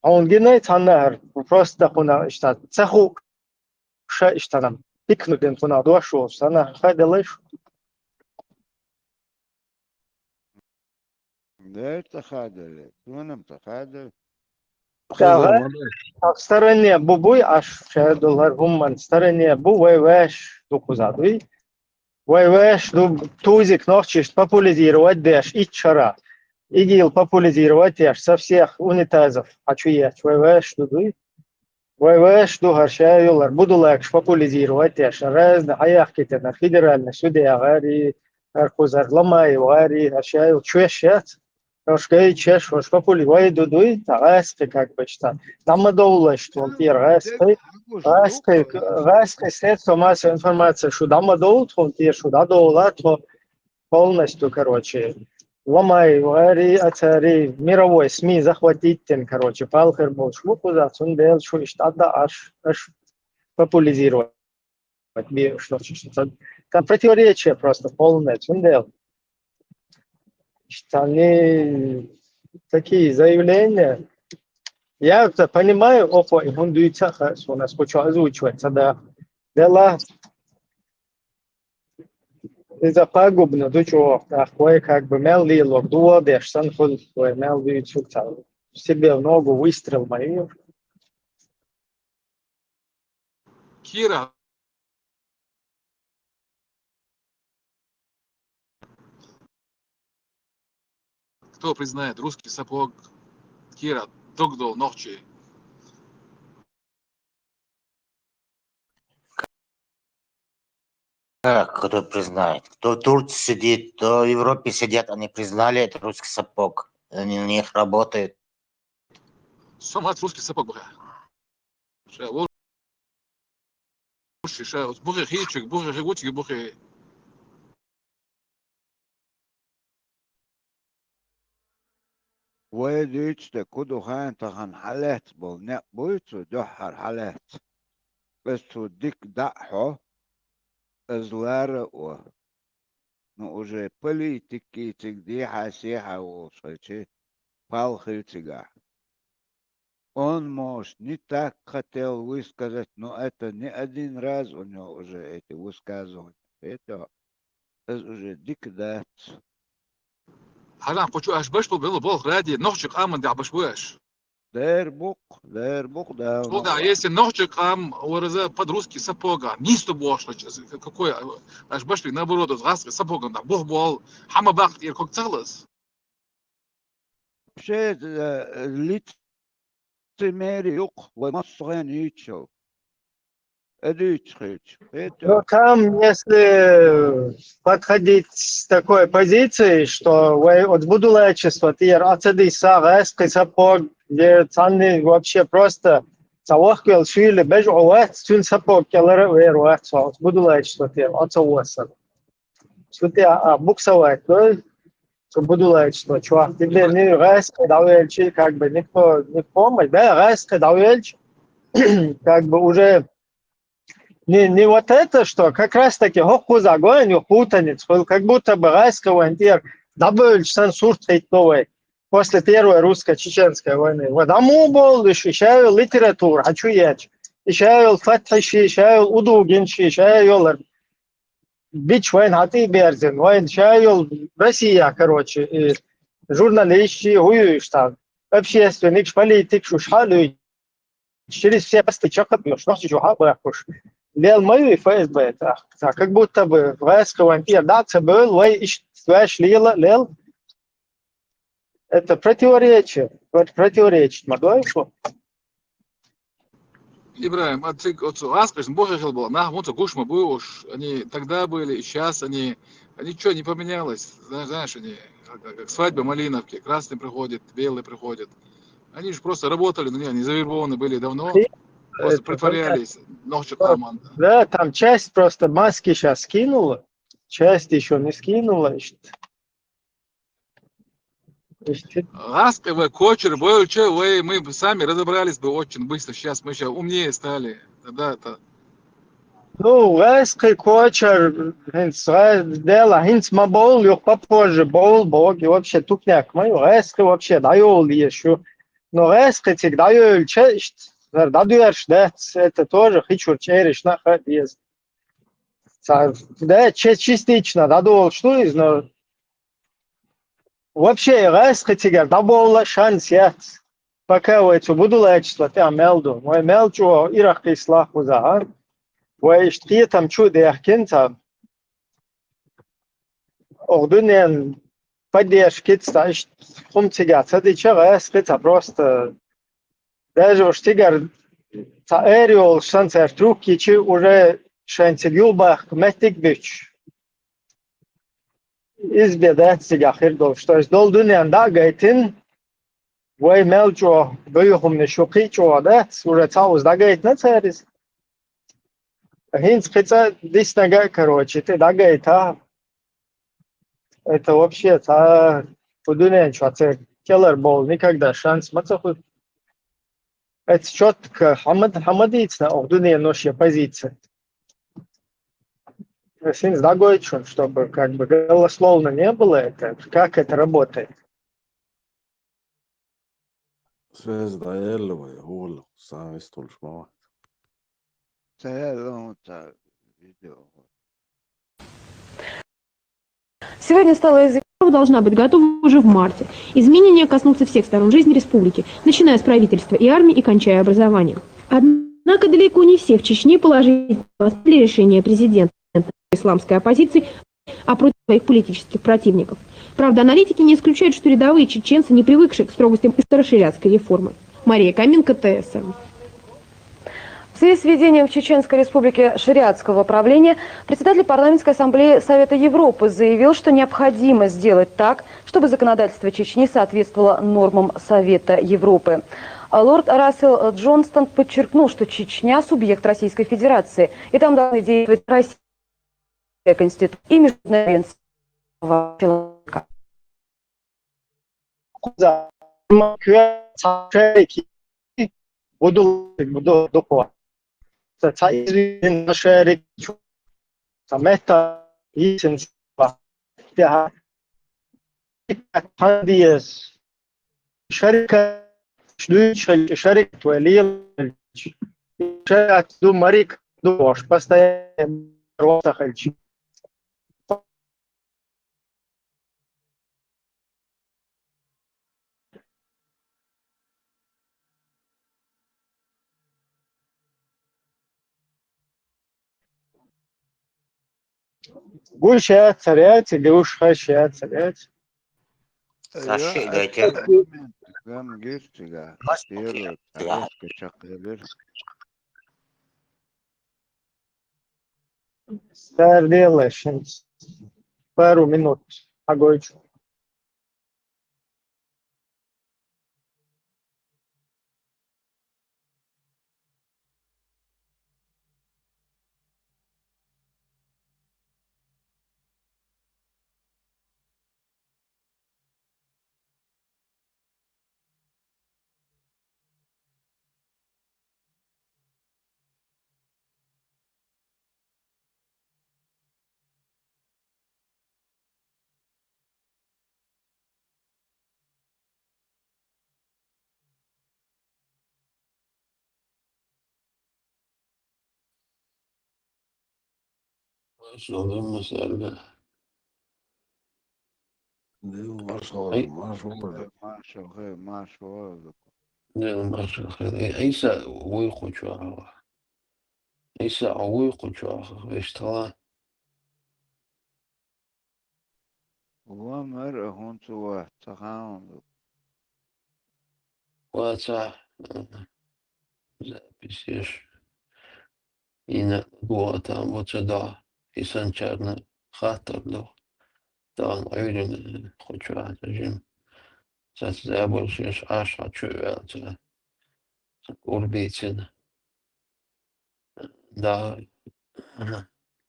А он геней цан просто хуна штат. Цеху штанам. Пикнуден хуна дошел, цан хайдалыш. Да, тахадали, туном тахадали. Да, в стороне бубуй аж $6 гумман в стороне бу вайвеш дукузадуй вайвеш ду тузик нохчиш популяризировать дэш ичара игил популяризировать дэш со всех унитазов хочу я вайвеш дудуй вайвеш ду харшаюлар буду лакш популяризировать дэш разно аяхките на федеральной суде агари аркузар ламай вари харшаю чуешят Шкай чеш, уж попули, вайду дуй, тараски, как бы, что. Там мы доллар, что он тир, раски, средства массовой информации, что там мы доллар, он тир, что да доллар, то полностью, короче, ломай, вари, ацари, мировой СМИ захватить, короче, палхер был, шмуку за, сундел, что и штата, аж популяризировать, что там противоречие просто полное, сундел. Что они такие заявления. Я это понимаю, опа, и он дуется, у нас почему озвучивается, да. Дела из-за пагубно, до чего, такое как бы мел лило, дуодеш, сан хол, мел дуется, себе в ногу выстрел мою. Кира, кто признает русский сапог? Кира, Догдол, Нохчи. Как кто признает? Кто в Турции сидит, кто в Европе сидят, они признали это русский сапог. Они на них работают. Сам русский сапог, бля. Бухи хичик, бухи хигутик, бухи. ويديش كودو هان تغن حالات بول نق بويتو دحر حالات بس توديك دحو ازوار و نوجه политики تقدي حاسيحة وصيتي палхильтига. Он, может, не так хотел высказать, но это не один раз у него уже эти высказывания. Это уже дикдат. حالا قوچو اش باش بول بول غادي نخشي قام دع باش واش دير بوق да. Слуга, если ногче кам ورزа под-русски сапога, нисто бошло, какой, аж башли наоборот, с гаски сапогом, да, бог бол, хама бахт, как целос. Вообще, лицемерие юг, вымасывание ничего. Ну, там, если подходить с такой позиции, что вы от будулечества, ты ацедиса, рэски, сапог, где цаны вообще просто цавахкел шили, беж овет, тюн сапог, келере верует, от будулечества, ты ацавоса. Что ты буксовать, то будулечество, чувак, тебе не рэски, давельчи, как бы никто не помощь, да, рэски, давельчи, как бы уже не вот это, что как раз таки хоху загоню путаниц, как будто бы райского интер добавили сансур новый после первой русско-чеченской войны. Вот аму был, еще литература, хочу ячь, еще фатхиши, еще удугинши, еще бич войн хаты берзин, войн, еще Россия, короче, журналисты, уюштан, общественник, политик, шушалю, через все посты чакат, что чуха бахуш. Лел мою и ФСБ, так, как будто бы войсковый импер, да, был, лел. Это противоречит, могу что? Ибраим, а ты аскаш, бог их был, на вот гушма был уж, они тогда были, и сейчас они что, не поменялось, знаешь, они как свадьба Малиновки, красный приходит, белый приходит, они же просто работали, но они завербованы были давно. Просто притворялись, ночью команда. Да, там часть просто маски сейчас скинула, часть еще не скинула. Ласковый кочер, мы сами разобрались бы очень быстро. Сейчас мы еще умнее стали. Тогда это... Ну, ласковый кочер, дело, хинц мабол, юх попозже, бог, и вообще тупняк. Мою ласковый вообще даю еще. Но ласковый даю часть. Да, это тоже хочу через находиться. Да, частично, да, думал, что из, но вообще раз хотя да был шанс я пока вы это буду лечиться, ты амелду, мой мелчу иракский слах уза, вы что там чудо яхкинца, ордунен поддержки, знаешь, хумтига, это раз это просто даже уж тигр аэриол шансер трубки, че уже шансер юлбах метик бич. izbiedet sig akhir dolshtosh dol dunyan da gaitin way melcho buyuhum ne shoqicho da surat haus da gait na tsaris hinz khitsa disnaga короче ты да гайта это вообще та подуня чаце келер бол никогда шанс мацаху это четко хамадиц на дуня ношья позиция Синс дагойчун, чтобы как бы голословно не было это, как это работает. Seda ellu ja hullu, saa istul maa. See on see video. Сегодня стало известно, что должна быть готова уже в марте. Изменения коснутся всех сторон жизни республики, начиная с правительства и армии и кончая образованием. Однако далеко не все в Чечне положительно восприняли решение президента исламской оппозиции о против своих политических противников. Правда, аналитики не исключают, что рядовые чеченцы, не привыкшие к строгостям старошариатской реформы. Мария Каменко, ТСН. В связи с введением в Чеченской республике шариатского правления председатель парламентской ассамблеи Совета Европы заявил, что необходимо сделать так, чтобы законодательство Чечни соответствовало нормам Совета Европы. Лорд Рассел Джонстон подчеркнул, что Чечня – субъект Российской Федерации, и там должны действовать Российская Конституция и Международная конвенция человека. شركة شركة ولي شركة دو مريك دوش بس ده روسا خلشي قول شيئات سريعات قوش خاش شيئات سريعات Sashi Ja, gayte. ben geçtiler. Mas Diyor, ya. eski çakılır. Ser делаешь пару минут огонь. Şöyle mesela. Diyor, Ay, Maşallah. ne maşa خير عيسى ويخوچوا عيسى ويخوچوا اشتغل Ulan hon så tahan. واسع записешь и на года вот сюда и санчарна хатерло там ойрен хочua жим сейчас я больше аж хочу это урбитин да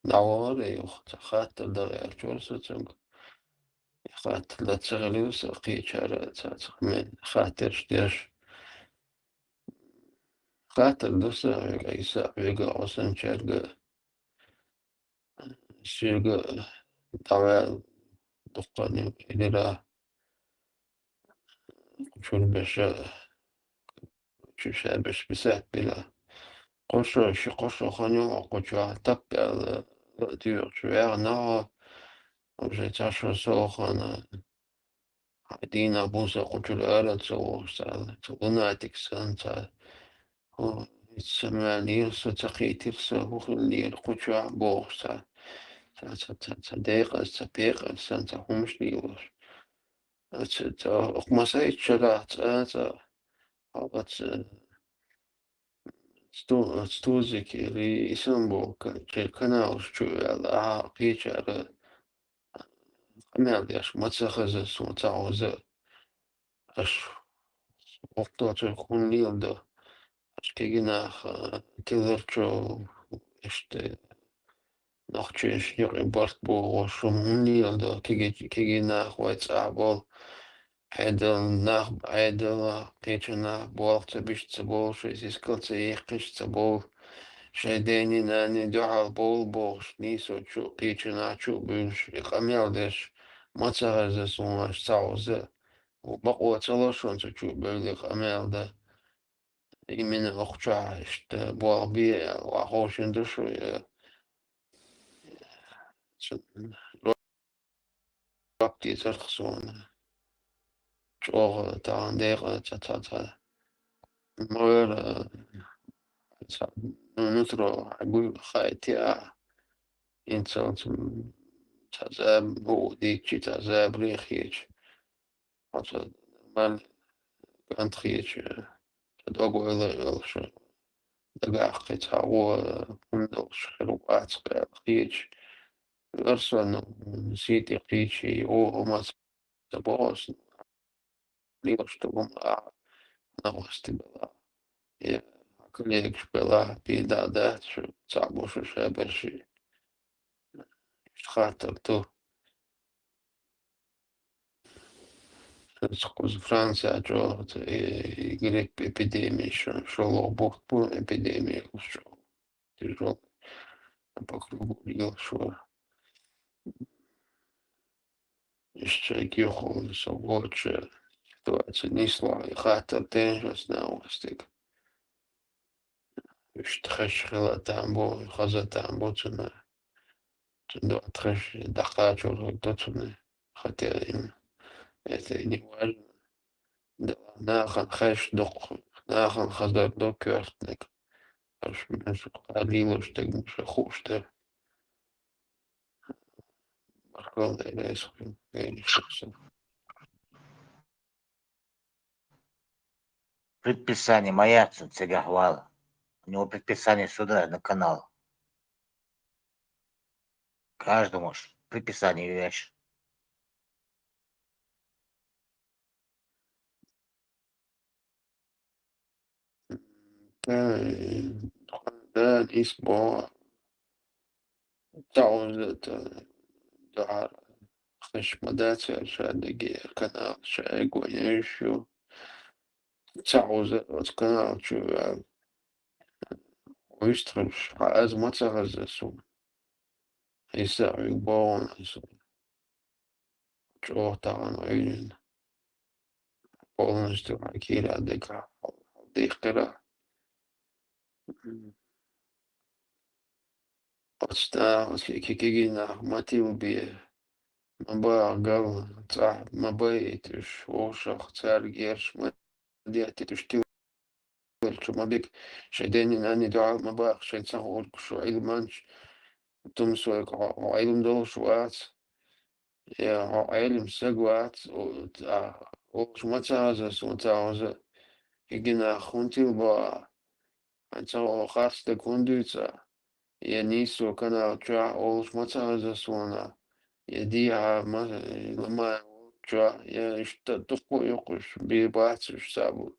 да вот хатер да я чувствую خاطر لا تشغلوش قيشارة من خاطر شديش خاطر دوسا عيسى بيقع أصلا شرقة شرقة دعوة دقاني إلى شون بش شابش بسات بلا قشة شي قشة خانيو قشة تبع دير شوية نا وجيت عشر سوخنا دينا بوسا قشة الأرض سو سوناتك سانتا السمانير ستقيتر سهوخلير قشة بوسا صديقة سبيقة سانتا همشليور أقمسيت شلات أبت ستوزك اللي اسمه كالكناوس شو على قيش على Камелдеш мацахаза сумцауза аш окточ хунлилда аш кегинах килерчо este nachчеш йори бартбо шумнилда кегинах вайцабол Edel Kitchener bolta bist bol is kotse ikis bol Shedeni nani duhal bol bosh niso chu Kitchener chu bunch ikameldesh matzahaz son sauze وبقوة تلاشون تشوف بلغ أمالدا يمين أخشى إشت بوابي وحوشن دشو رابطي ترخصون شوغ تاع ديغ تا مغير نترو عقول خايتي إنسان تزاب هو ديكي تزاب ريخيش حتى مال كانت خيش تدوغو إلش دقاقي تاعو كندوش خلوات خيش أرسل نسيتي خيشي وما تبوس ليش تقوم نغستي بلا كليك بلا بيدادات شو تعبو شو شابرشي خاطر تو سقوز فرنسا جو جريب إبيديمي شو لو بوكبو إبيديمي شو تجو بقلبو ليو شو اشتركي خول سووتش ситуация несла и хата тенжас на остик اشتخش خلا тамбо хаза тамбо цуна цундо атхаш дахачо доцуна хотя им это не важно да нахан хаш док нахан хаза док кёртник аж меж алило штег муш хуште маркал да лес Предписание Маяцу Цегахвала. У него предписание сюда, на канал. Каждому предписание вещь. ده الأسبوع تعوز دعار خش مداتي شادقي كنال شايق وينشو تعوز كنال شو ويشتغلش عايز ما تغزسو يساعي بون شو طبعا عيون بولنش تبع كيلا ديكا ديكا أصلا كيكينا ما تيوبي ما باقل صح ما بيتش وشخ تارجيرش ما ديتي تشتغل شو ما بيك شديني ناني دعاء ما باق شيء تقول شو علمانش تم سويك علم دول شوات يا علم سقوات وش ما تعزز وتعزز يجينا خونتي وبا أنت خاص تكون دوتا يا نيسو كان جا وش ما تعزز وانا يديها ما لما جا يا تقو يقش بيباتش سابو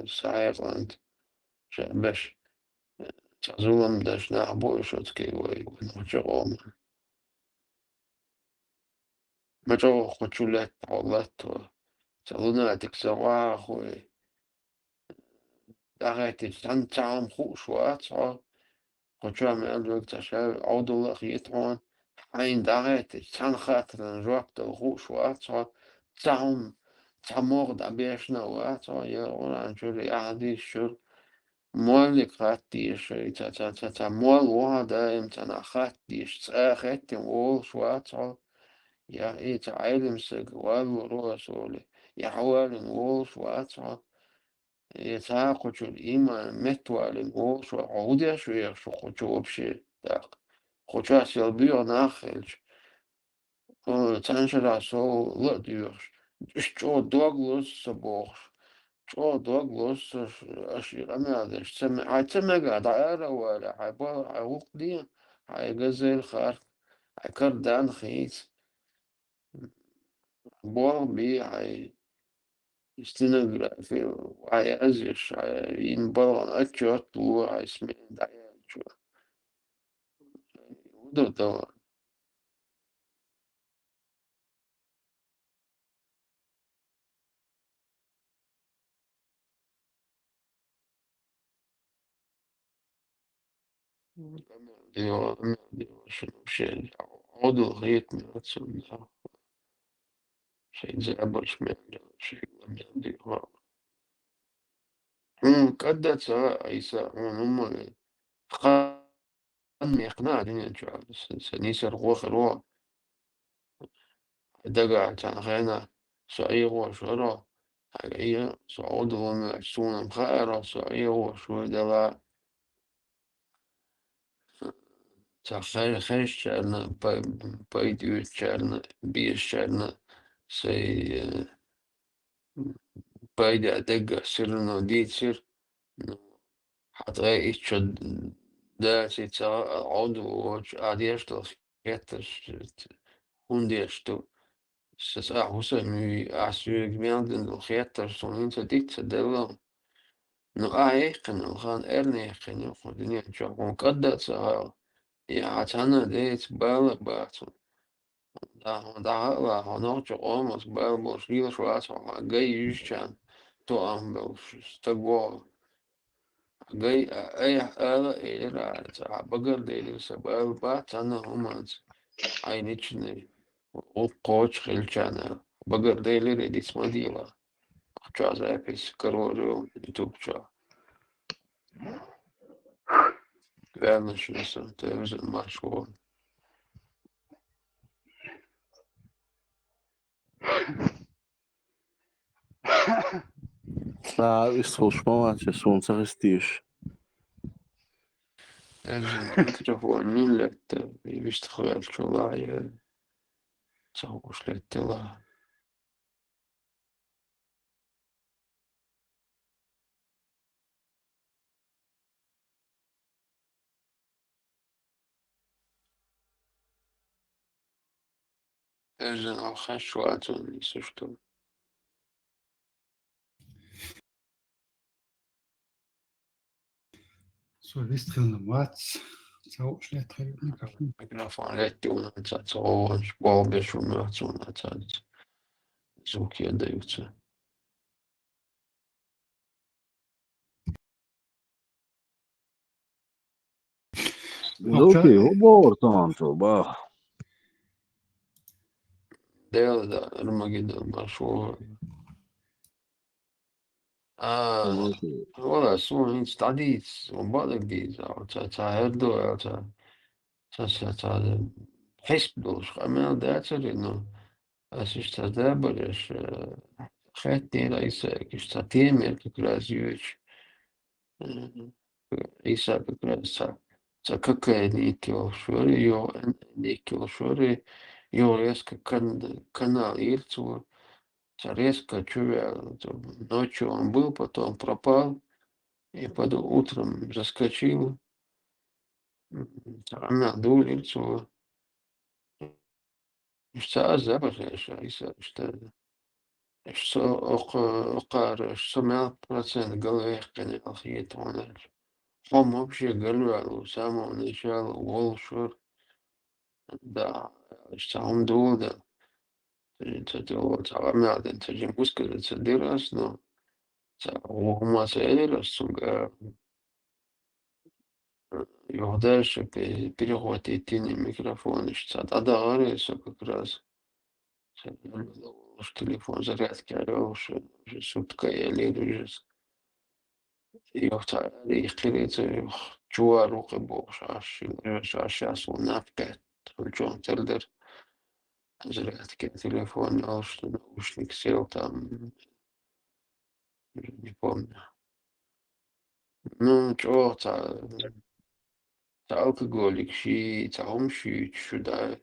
سايرلاند باش تعزولهم داش نعبو شوتكي ونرجعهم ما جو خجولات عولات تعلونا تكسوا خوي دعيت تان تعم خو شوات خجوا من الوقت تشاو عودوا خيطون حين دعيت تان خاطر نجوبت الخو شوات تعم تعمق دبيشنا وات يا ولا نجري عادي شر مولك خاتيش تا مول واحدة امتنا خاتيش خاتم وول شوات يا إيه تعلم سجوال ورسولي يا حوالي وول شوات يتعاقد الإيمان متوالي وول شو عودة شوية شو خجو بشي داق خجو سيلبيو ناخلش تنشر سو لا ديوش شو دوغلوس سبوخ شو دوغلوس أشياء ما أدري سمع هاي سمع دائرة ولا هاي بال هاي وقدي هاي غزل خار هاي كردان خيس بوغ بي هاي ستينوغرافي وهاي أزيش هاي ينبغى أتشوت وهاي سمين دايان شو ودو دوا ديو شنو شيء عودو غيت ميرتسون شيء زعبر شمال شيء ديو كدت سا أيسا هم خان يقنع دنيا شو سنيسر غوخ رو دقع كان خينا سعيغو شورو هاي سعود ومعسون مخيرة سعيغو شو دلا تخيل خيش شارنا بايديو شارنا بيش شارنا سي بايدي أدقع سرنا دي سر حتى إيش داسي تا عضو عاديشتو خيتش هونديشتو سسا حسن أسوق ميادن الخيتر سونين سديت سدلا نو أيقن الخان إرنيقن يخو دنيا شوفون قدت سها يا تانا ديت بالا باتو دا لا هنوچ قومس بال بوشيل شواس جاي يشان تو أم بوش استقبال جاي أي هذا إيرا بقر ديلي سبال بات أنا همانس عينيشني وقوش خلشانا بقر ديلي رديس مديلا چا запись королю YouTube ча. Реально что телевизор маршрут. слушал, солнце растишь. Микрофон миллет и вистхуя чулая. Цауш летела. Эжен алхашватун, если что. So, wisst ihr noch was? So, schlecht Mikrofon. Микрофон летел, цауш, балбеш умерцун, звуки отдаются. Okej, och bort Anto, bara. Да, Армагеддон маршрут. Voilà, sono in stadiz, un بالك ديز أو تا هردو أو تا حسب خمال داتر إنه أسيش تدابرش خاتني رئيسة كش تاتيمر كرازيوش رئيسة كراز تا كاكا نيكيو شوري يو نيكيو شوري يو резко канал Ильцу, резко чувствовал, ночью он был, потом пропал. И под утром заскочил, عمل улицу, что запахешь, что окар, что 100% головы канал хитон. Он вообще говорил, с самого начала волшеб, да, что он думал, да, это вот, عمل это же мускулы цедирас, но у нас это его дальше перехватить микрофон, что тогда говорится как раз, что телефон зарядки, уже сутка я лежу, и я чува руки бог, сейчас он напять, Джон Телдер, зарядки телефон, что наушник сел там, не помню. Ну, чего алкоголик, ши, сюда,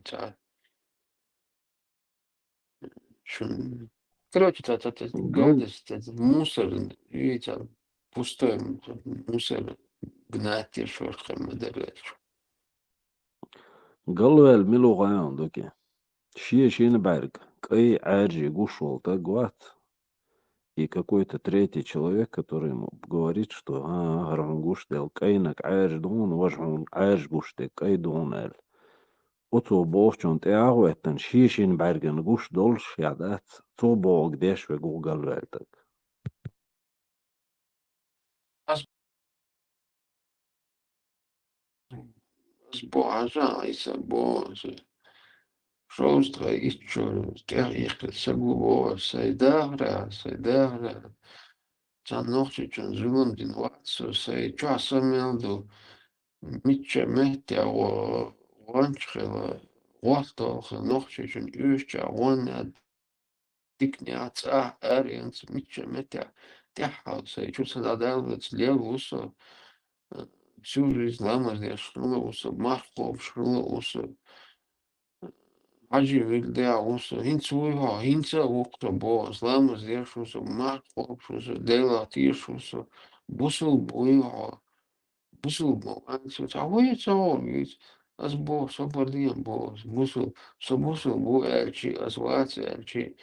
короче, это гадость, это мусор, и это пустой мусор, гнать шорхам дальше. قالوا الملوغة عندك شيء نبارك Кай аджи гушел тагват. И какой-то третий человек, который ему говорит, что гарангуш дел кайнак аж дун важун аж гуште кай дун эл. Ото бовчон те агуэттен шишин берген гуш долш ядат то бог деш ве гугал велтак. Сбожа и сбожа. Шостра еще терьер сагубо сайдара. Цанохчи чон зулун дин ватсо сай часамелду митче меття о ванчхела ватох нохчи чон юшча вон дикняца ариенс митче меття тяхал сай чусадалвец левусо всю жизнь ламаз я шрулусо махков шрулусо Аджи вильдеа усо хинцуйха хинца ухто бо ламаз я шусо махков шусо дела тишусо бусул буйха бусул бо ансо цавуйца овиц as bo sobordien bos busul so busul bu elchi as wats elchi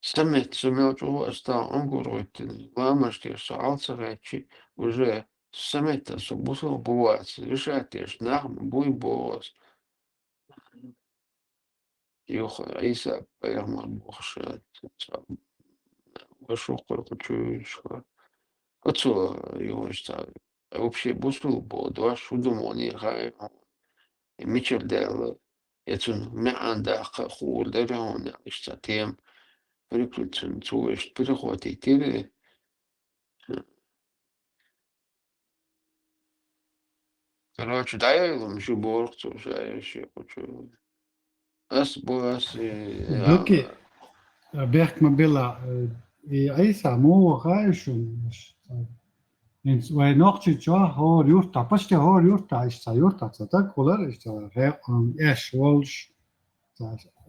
Самет сумел ста онгурует ламашки шалцеречи уже самета субусал бывает решать нахм буй бос юха Иса поймал бохшат вашу короче отцу его что вообще бусул бо два шудумони хай Мичел дел يتون ما عنده خول درون اشتاتيم بريكلتون توشت بريخوتي تيري Короче, да, я еще борцу, еще хочу. Ас бос, دوكي بيحكي بلا عيسى مو غايشون مش وينوقتي جا هور يورتا بس هور يورتا إشتا يورتا تصدق ولا إشتا هيم إيش ولش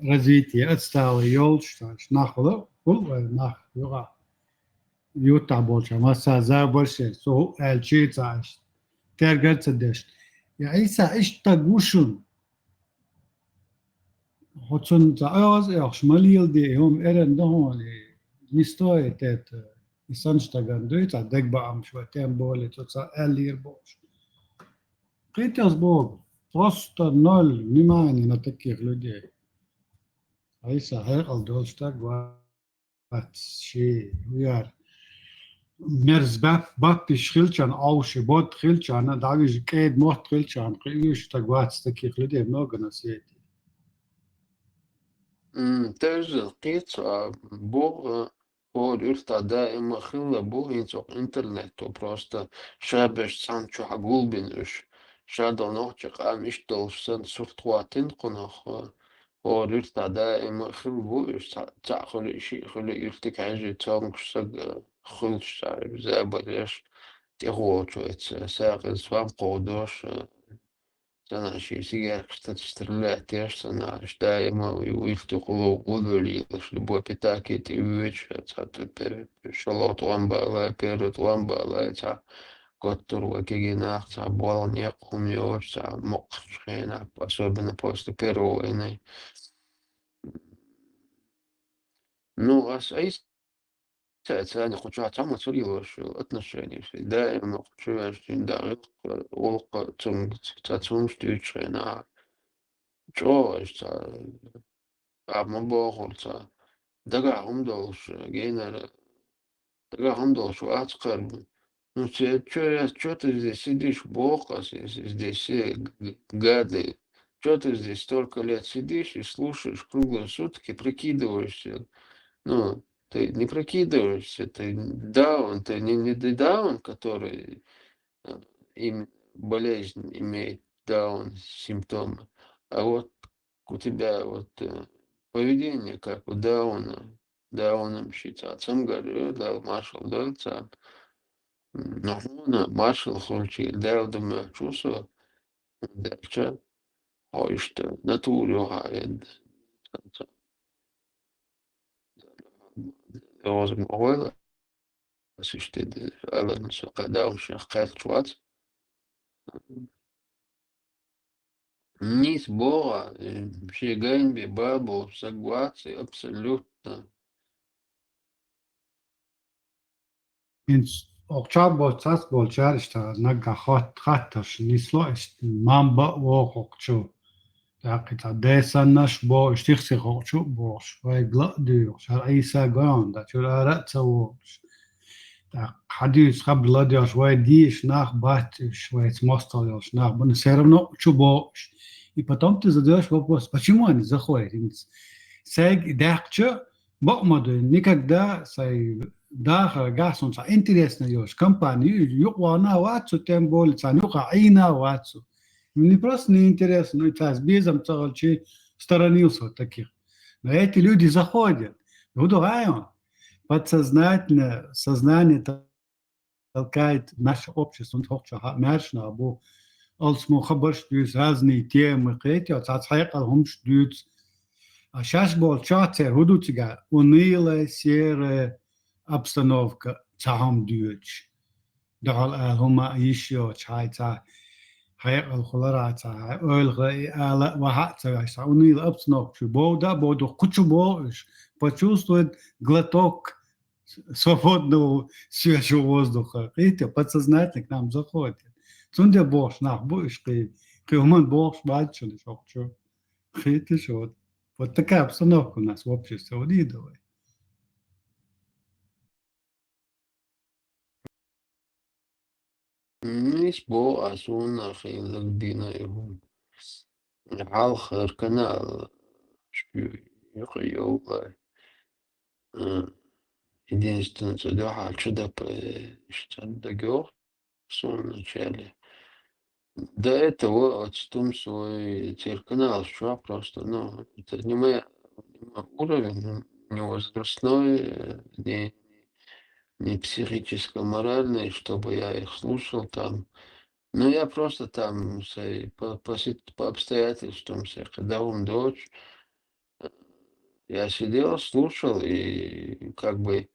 развитие отсталый ёлч нахуй нах юга юта больше масса за больше со элчица тергаться деш я иса ишта гушун хотун за аз яхш малил де هم эрен дохон не стоит это и санштаган дуйта дегба ам шватем более тоца элир больше Критяс Бог просто ноль внимания на таких людей Aisa herald dolstag wat she we are mers bappi schilchan ausche bot schilchan da is keed mocht schilchan krius tag wat stakich люди много на свете. Тоже قيت بوغ هو يرتا دائما خلا بوغ ينسوق انترنت просто شابش سانچو حقولبينش شادو نوچق امش دولسن سورتواتين قنخ هو يرتا دائما خل بوغش تاخل شيء خل يرتك عجي تونكسق خلش زابريش تيغو چويت ساقل سوام قودوش Sana sigar, kстати, стрелять, я sana дائما ويفتقوا قدري любой питаки ты вечер, ты шалот ламбала, перед ламбала, который кигинах, был некумёш, мокшена, особенно после Первой войны. Ну, а я хочу там отсулилось отношения. Дائما хочу, что да, волка цум стючена. Чё, что богорца. Дага умдолш, гейнер. Дага умдолш, ацкар. Ну, чё ты здесь сидишь, бог, здесь все гады. Чё ты здесь столько лет сидишь и слушаешь круглые сутки, прикидываешься. Ну, ты не прикидываешься, ты даун, ты не даун, который им болезнь имеет, даун, симптомы, а вот у тебя вот поведение, как у дауна, дауном считать. Сам говорю, да, маршал дальца, но маршал хочет, да, думаю, чувство, дальше, а что, натуру, возможно, assisted Alan Sokadao Shakhat Twat. Низ Бога, Шиганби, Бабу, согласен, абсолютно. Ins okçab tas bolçar işte naga khattaş nislo işte mamba o okçu. Dakika desan naş bo iştixsi okçu bo şvay gla diyor. Şar İsa gan da şurara tsavu. حديث قبل لا دير شوية ديش ناخ بات شوية مосталёш нах бун все равно чубош. И потом ты задаешь вопрос, почему они заходят? Сэг дахчо бокмоду никогда сай даха гасон са интересно ёш компанию юqwana ватсу тем более са юqa ина ватсу. Мне просто неинтересно, ну и tas безом цалчи сторонился от таких. Но эти люди заходят. Буду район. Подсознательно, сознание толкает наше общество, он хочет мершна, або als мы хабар штуюс разные темы, эти от отхайкал хум штуюс. А сейчас был чате худутига унылая серая обстановка цахам дюч. Дал хума еще чайца хайкал хуларата ойлга ала вахатца унылая обстановка. Боду кучу бош почувствует глоток свободного свежего воздуха. Видите, подсознательно к нам заходит. Цунде бош, нах, будешь ты уман бош, бачу, не шокчу. Видите, вот такая обстановка у нас в обществе, вот идовой. Низ Бога, Суна, Хилдина, его. Халхар канал, шпиёй, единственное, что да, чудо что догор в самом начале. До этого отстум свой телеканал, что просто, ну, это не мой уровень, не возрастной, не психическо-моральный, чтобы я их слушал там. Но я просто там по обстоятельствам, когда он дочь, я сидел, слушал и как бы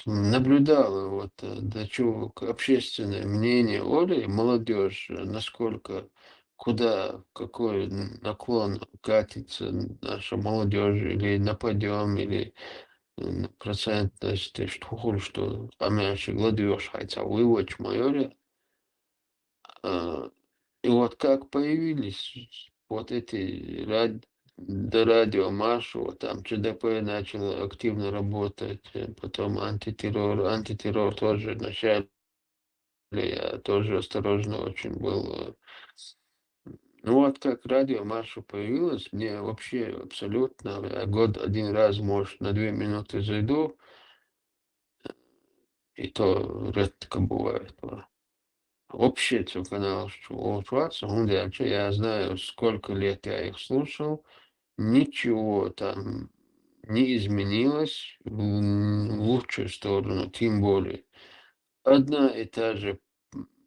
наблюдал вот до чего общественное мнение Оли, молодежь, насколько, куда, какой наклон катится наша молодежь, или нападем, или процентность, что амяши гладешь, хотя выводь майоре. И вот как появились вот эти до радио Машу, там ЧДП начал активно работать, потом антитеррор тоже вначале, я тоже осторожно очень был. Ну вот как радио Машу появилось, мне вообще абсолютно, я год один раз, может, на 2 минуты зайду, и то редко бывает. Общий канал, что я знаю, сколько лет я их слушал, ничего там не изменилось в лучшую сторону, тем более. Одна и та же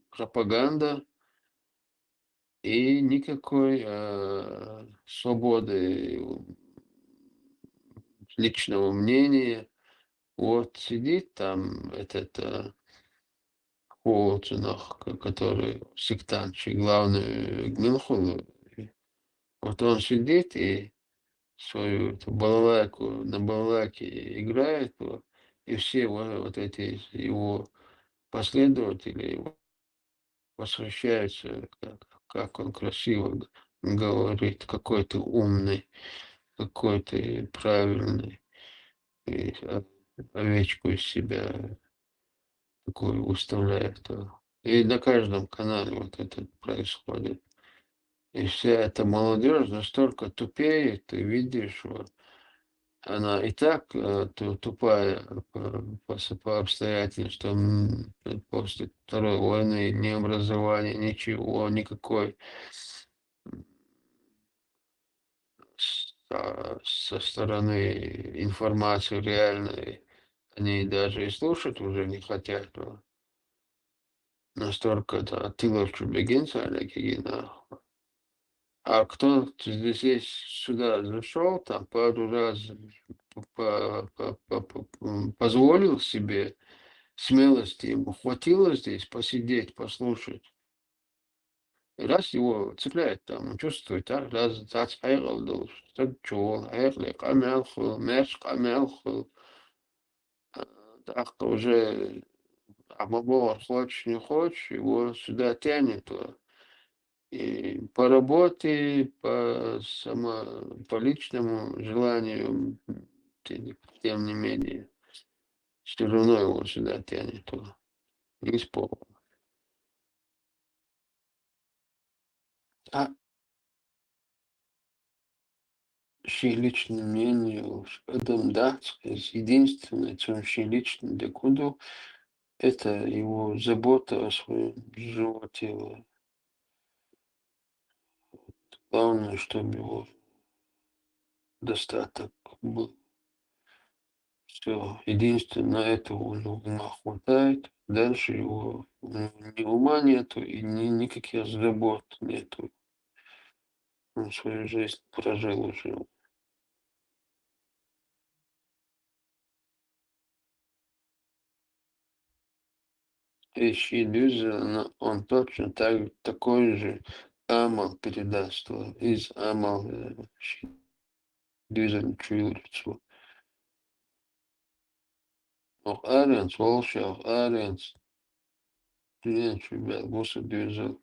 пропаганда и никакой свободы личного мнения. Вот сидит там этот Холцинах, который сектантчик, главный Гмилхул. Вот он сидит и свою эту балалайку на балалайке играет, и все вот эти его последователи его восхищаются, как он красиво говорит, какой ты умный, какой ты правильный, и овечку из себя такую уставляет. И на каждом канале вот это происходит. И вся эта молодежь настолько тупеет, ты видишь, вот, она и так тупая по обстоятельствам, после Второй войны, ни образования, ничего, никакой со стороны информации реальной, они даже и слушать уже не хотят. Настолько это Тилов Чубегинца, а кто здесь сюда зашел, там пару раз позволил себе смелости, ему хватило здесь посидеть, послушать. раз его цепляет там, чувствует, раз зацепил, так чего, камелху, мерш камелху, так уже Абабор, хочешь, не хочешь, его сюда тянет. И по работе, по личному желанию, тем не менее, все равно его сюда тянет. Не спорю. А личное мнение, Адам Дат, единственное, чем лично докуду, это его забота о своем животе. Главное, чтобы его достаток был. Все. Единственное, этого у него ума хватает. Дальше его ни ума нету и никаких забот нету. Он свою жизнь прожил уже. И Шидюза, он точно такой же амал передаст. Из амал Шидюза чуется. Auch Arians, Walsche, auch Arians, die Schubert, große Düse,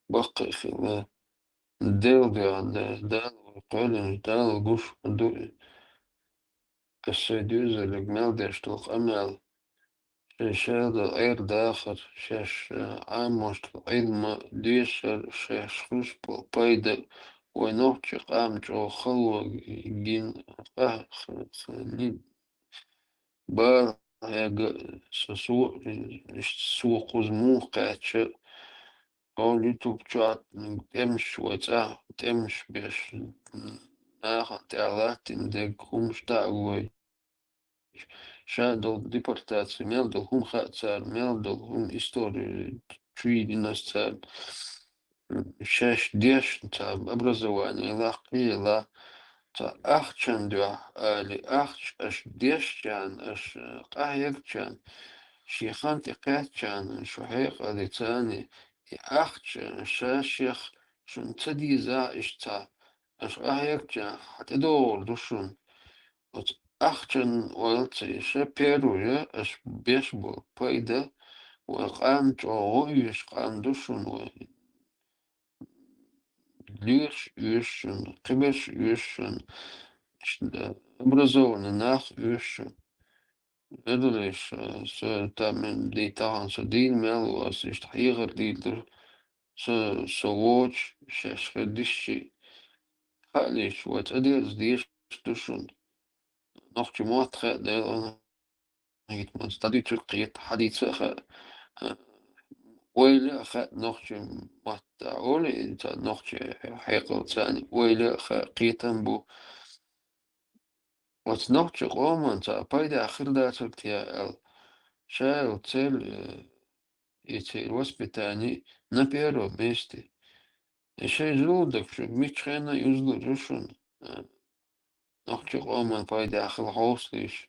Backe, Del, Dal, Colin, Dal, Gush, كالسيدوزة الجمال دي اشتوق أمل شاشاد الأير داخل شاش عام واشتوق علم ديشر شاش خوش بايدة ونوتش قام جو خلوة جين خنين بار سوق وزمو قاتش أو يوتيوب شات تمش وتاه تمش بيش ناخد تعلات تندق خمش تعوي شادل депортацию, мелдал хум хацар, мелдал хум историю, чуидиностар, шаш деш, образование, лахи, ла, ахчан два, али ахч, аш дешчан, аш кахекчан, шихан текачан, шухех алицани, и ахч, шашех, шун цадиза ишца, аш ахекчан, хатедор душун. Вот Ахчан уэлци шаперуя аш бешбо пайда уэлкан чоуиш кан душун лиш юшун кибеш юшун образованный нах юшун. Это лишь там летахан садин мелуас ist hier lieder so watch шашхадиши халиш вот это здесь душун. Noch чему отходил هيك من استديو تركيا حديث ويلا خ نوخش متعول انت نوخش حيقل ثاني ويلا خ قيتن بو وتنوخش قوم انت بايدا اخر دا تركيا ال شاو تل يتل وسبتاني نبيرو ميستي شي جلودك شو ميتشخينا يزلو جوشون نوخش قوم بايدا اخر حوصليش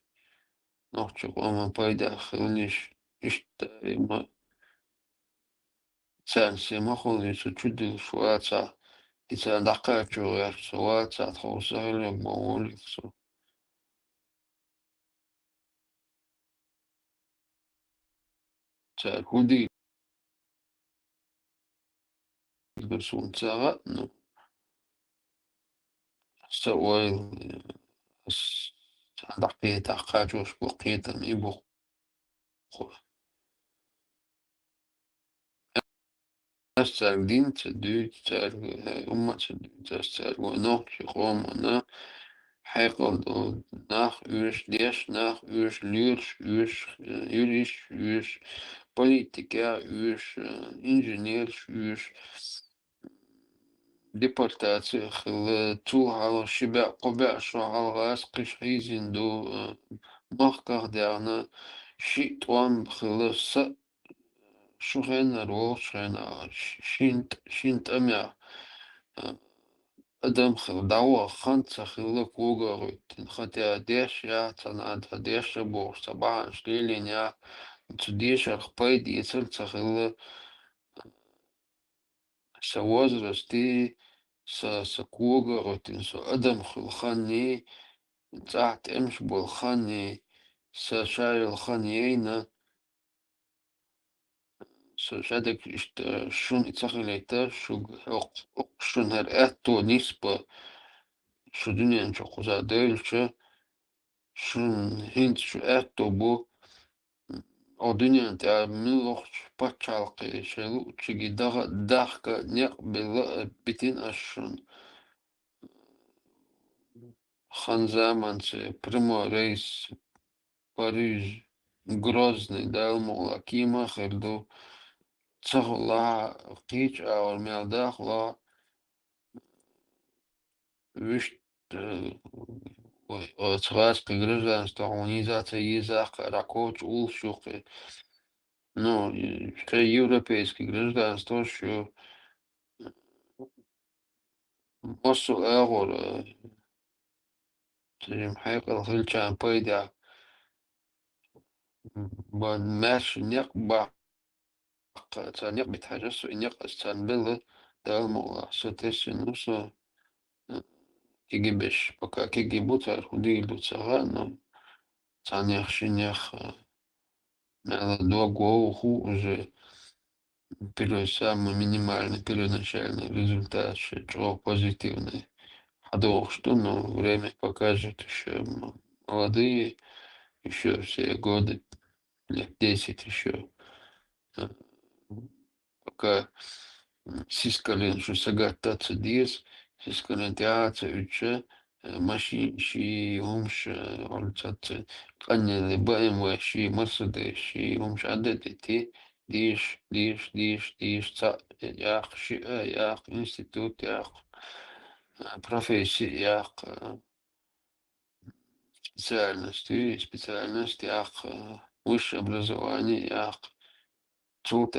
نوخش قوم بايدا اخرنيش اشتا ما سانسي ما خذ تشد شواتها إذا دققت شوية شواتها توصل لمولد تأكلي برسون تاغا نو سوال دقيقة دققت وش بقيت ميبو تسأل دين تدو تسأل أمة تدو تسأل ونوخ يقوم حيقل nach uurs des nach uurs luurs uurs juris uurs politica uurs ingenieurs uurs deportatie toehaal شبع قبع شعال غاس قش حيزين دو مخكر دارنا شي توام خلص شغين رو شغين شينت أمير أدم دعوة خمسة خلق وقرت خطأ ديش يا تناد ديش بور صباح شليلين يا تديش أخبايد يصل تخلق سوازرستي سكوغرتين سأدم خلخاني تحت امش بالخاني سشاي الخانيين سشادك شون اتساخليتا شو شون هر اتو نسبة شو دنيا انشو قزادلش شون هنت شو اتو بو او دنيا انت ملوخ باتشالقي شلو تشيجي داخكا نيق بتين اشون خان زمانцы прямо рейс Париж Грозный دالمو كيما خردو تصغلا قيش او الميلداخ لا وش царское гражданство организация езак ракоч улшуки ну что европейское гражданство что мосу эгор تجم حقيقة الخلشان بايدا بان ماش نيق باق تانيق بتحجسو إنيق استان بلا دالمو ستسي نوسو كيجي بش пока كيجي بوتر خدي لو تسغانو تانيق شنيق на 2 года уже первый самый минимальный первоначальный результат, что позитивный. А думал, что ну, время покажет еще молодые, еще все годы, лет 10 еще. Пока сискален, что сагататься диес, сискален театр, уча, машин, ши, умш, ольцат, каннели, БМВ, ши, Мерседес, ши, умш, адетити, диш, ях, ши, ях, институт, ях, профессия, ях, специальность, ях, высшее образование, ях, цуд,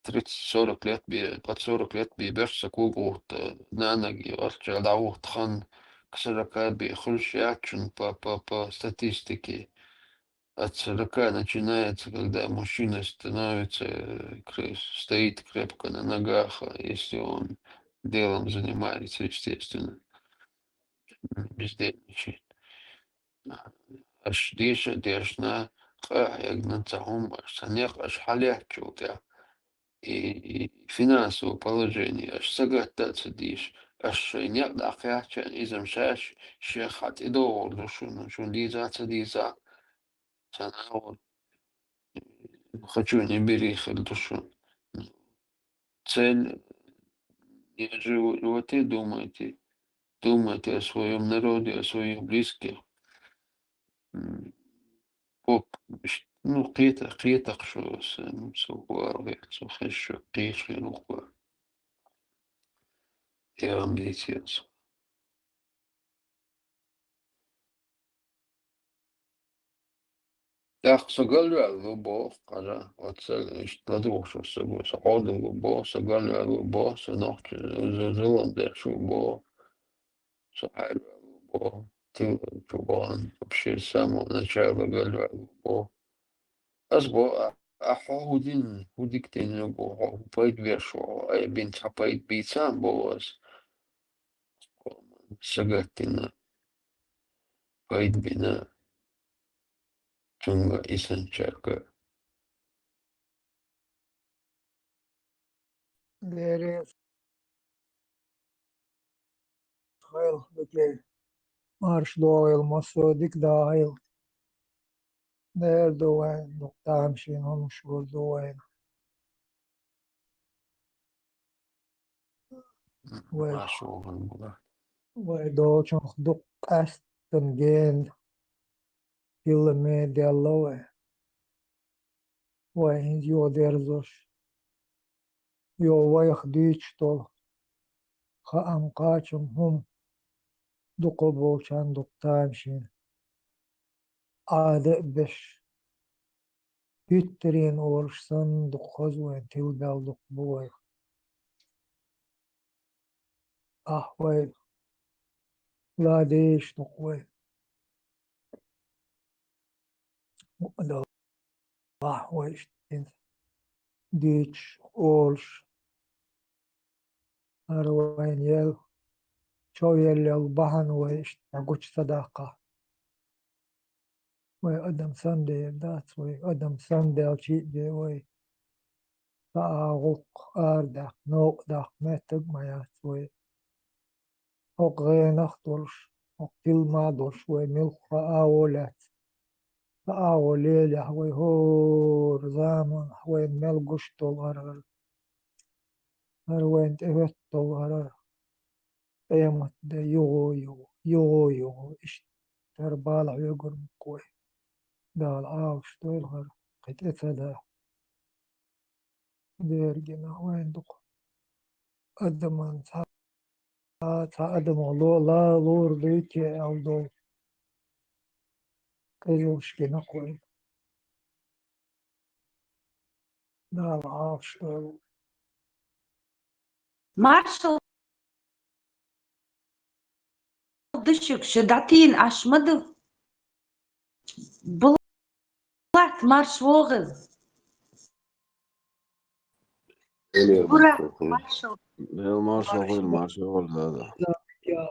30-40 лет, под 40 лет бьешься кугут на ноги, вообще даух хан к 40 хульшачун по статистике. От 40 начинается, когда мужчина становится, стоит крепко на ногах, если он делом занимается, естественно, бездельничает. Аж дешна, як на цагом, аж санех, аж халячу, и финансовое положение, аж сагататься дишь, аж нет дахяча, изамшаш, шехат и доллар, шун диза, санаур, хочу не бери душу. Цель, не животе думайте о своем народе, о своих близких. Ну, قيتك شو سوى سوخش قيش لنقوى يا مديتيز так сагалю лубо кара отсел штладу шо собой саоду лубо сагалю лубо санохч зеландер шубо сахар лубо ты чубан вообще с самого начала галю лубо أصبح أحاول وديكتين لبوه بايد بيشو أي بنت حبايد بيتسان بوز سجاتنا بايد بنا تونغا إسان شاكا There is Kyle Beckley, Marsh Doyle, Mosodik Dyle, there Doane, Noctam Shin, Homshur Doane. Well, Dochon Duk Aston Gain, Kilame Delloe. Why, you there's your wife digital. Am Kachum hum Dukobo Chan Duktam Shin. Ade Bish. Pitrin or son Dukhozu and Tilbel Duk boy. Ah, well. Ladesh Dukwe. The ah, well. Ditch, Olsh. أروين يل شو يل البحن ويش نقوش صداقة وي أدم سندي دات وي أدم سندي أشيء دي وي تأغوق أردق نوق دق متب ميات وي أق غين أخطرش أقتل ما درش وي ملخ أولات أوليلة وي هور زامن وي ملقش طول أروين تهت طول قيمت ده يغو إيش تربالع يقرم كوي دال عاوش طول قتلت ده ديرجنا وين دق أدمان تا أدم الله لا لور ديكي أو دو كيلوش كنا كوي دال عاوش طول Marshall dışık şedatin aşmadı. Bulat marş voğul. Burak Marshall. المارشال هذا يا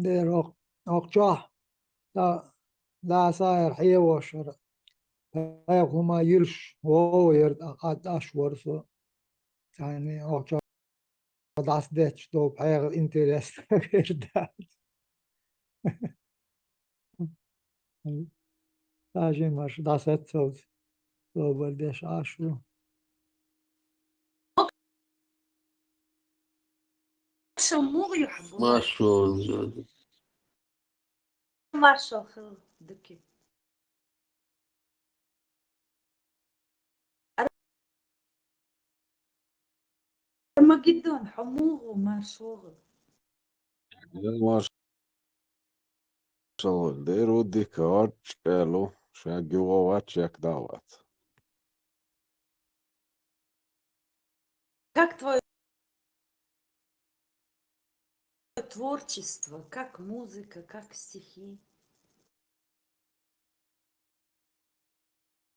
دير أقجاه لا صاير حي وشر هما يلش هو يرد أقاد أشور سو يعني أقجاه داس ديتش دوب حيغ إنترست كردات تاجي مش داست سوز دو بردش أشور Marshall يحبون. Marshall Marshall خل دكي. أرمجدون حموه مارشال. المارشال ديرو ديكارد قالوا شاقوا واتشاك دعوات Как твое творчество, как музыка, как стихи?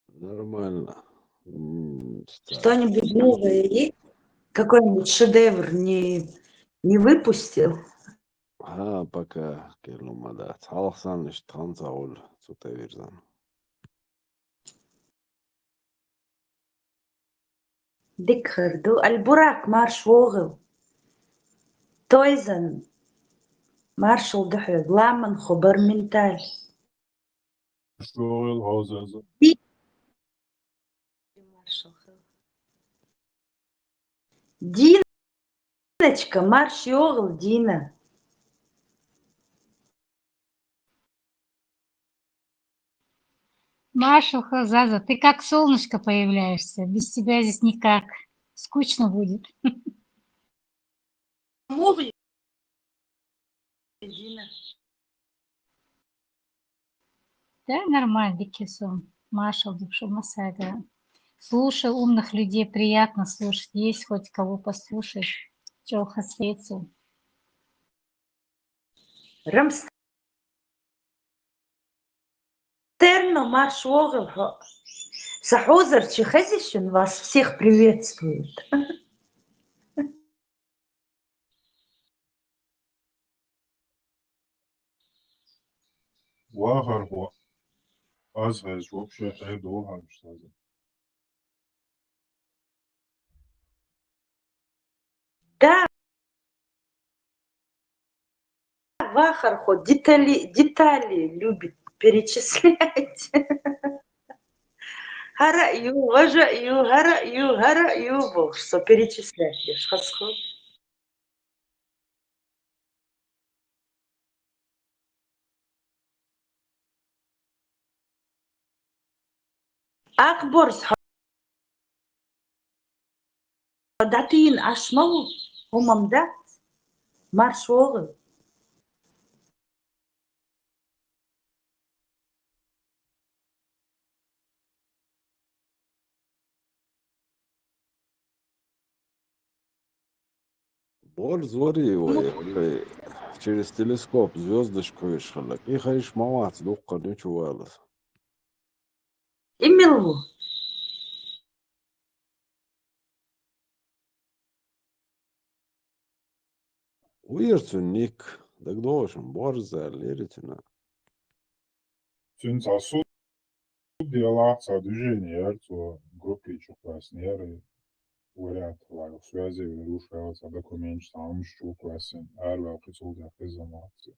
нормально. Что-нибудь новое есть? Какой-нибудь шедевр не выпустил? пока كلهم مدات حالخسان اشتغلت أقول تتويرزان دكخردو البراك مارش ووغل تويزن مارشال دحيق لامن خبر منتاج شغل هذا Диночка, марш йогл, Дина. Маша Хазаза, ты как солнышко появляешься. Без тебя здесь никак. Скучно будет. Муви. Дина. Да, нормально, Дикисон. Маша, душу Масага. Слушай умных людей, приятно слушать. Есть хоть кого послушать. Чолха свету. Рамстерно марш йогл. Сахозер Чехезищен вас всех приветствует. واخر هو ازهز вообще هيدور مش هذا Да, Вахар хоть детали любит перечислять. Гараю, важаю, гараю, бог, что перечислять лишь хасху. Акборс датин ашмау хумамдат маршогы. بور زوري وي через телескоп звездочку вышла. И хаиш мамат, духка не чувалась. Имелу. Уирцунник, так должен, борза, леритина. Цинца суд делаться движение, то группе чухваснеры, вариант лайв связи, рушаются документы, там чухвасен, арва присутствие хизамации.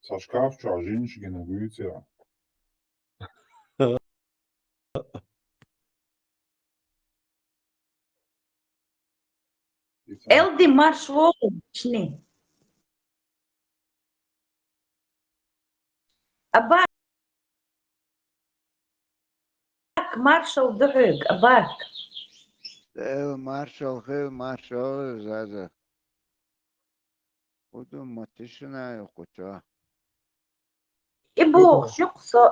Со шкафча женщина гуйте. Элди марш волчни. Абак маршал дырык, абак. مارشال خیل مارشال زده خودم متشنه قطعه И бог шуксо.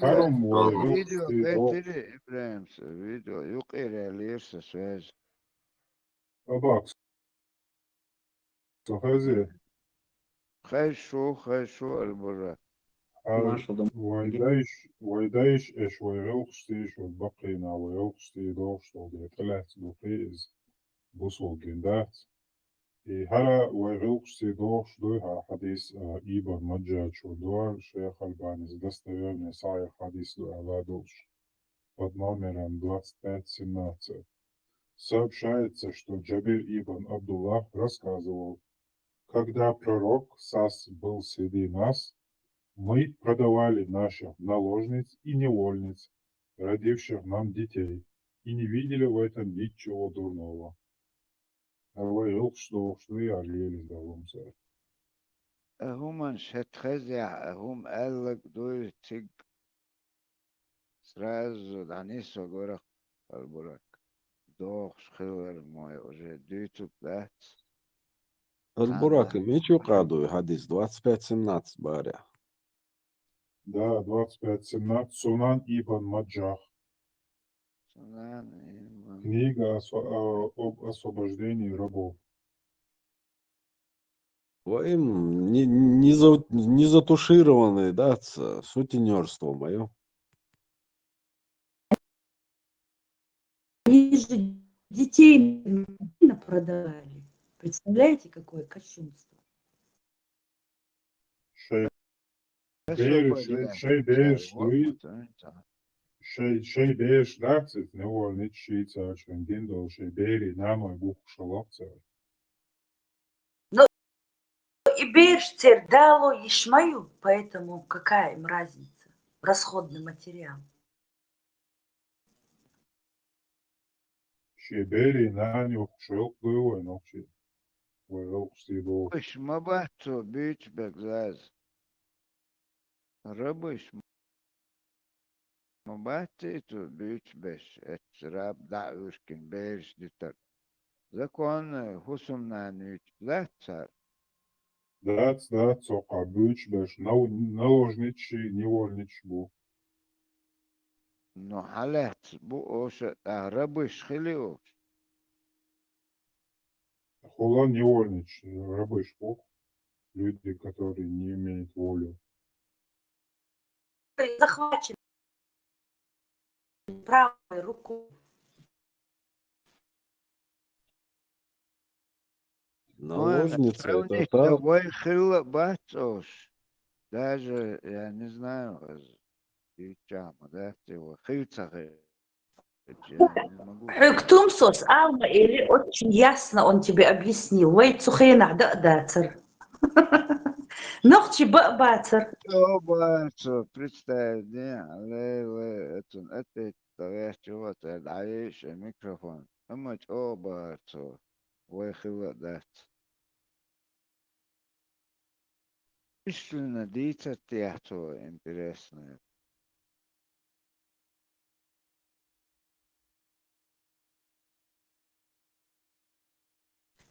Харом فيديو بيتري إبراهيم فيديو يقير ليش سويز Абакс. Сохази. خيشو البرة ويدايش ايش ويغوخستيش والبقينا ويغوخستي دوش ودي طلعت بقيز بوصل جندات هلا ويغوخستي دوش دوها حديث إيبر مجاج ودور شيخ البانيز достоверный сая حديث على دوش под номером 2517. Сообщается, что Джабир ибн Абдуллах рассказывал, когда пророк Сас был среди нас, мы продавали наших наложниц и невольниц, родивших нам детей, и не видели в этом ничего дурного. Говорил, что шли ожили здоровымся. هم شتخزع هم قالك دول تيج سراز دانيس وغورك البرك دوخ خير موي уже дюту плат Аль-Бурак, мечу кадую, хадис 25:17 баря. Да, 25:17. Сунан ибн Маджах. Книга об освобождении рабов. Им не затушированный, да, сутенерство мое. Они же детей продавали. Представляете, какое кощунство? Шей беш дакцит, невольнич шица, швендиндол, шей бери, намой бух шаловца. Ну, и берешь дало Ишмаю, поэтому какая им разница? Расходный материал. Шей бери, нанюх, шелк было, ночи. مش ما بحثو بيش بقزاز ربش ما بحثيتو بيش بش اتشراب دعوش كن بيش ديتر زكون хусум нанюч лехцар Dac, soqa büyç beş, naложничи, невольнич bu. но халет бу оша рабыш хилиош Хула невольнич, рабыш бог. Люди, которые не имеют волю. Захвачен правой рукой. Наложница это та... Твой хил бачош. Даже, я не знаю, чама, да, его хилцахи. Хюктумсос, Алма, или очень ясно он тебе объяснил. Вей цухейна дацер. Нохчи бацер. О, бачо, представь, не, але это того, чего ты даешь микрофон. Амать, о, бачо, вей хил дац. Истинно, дитя театро интересное.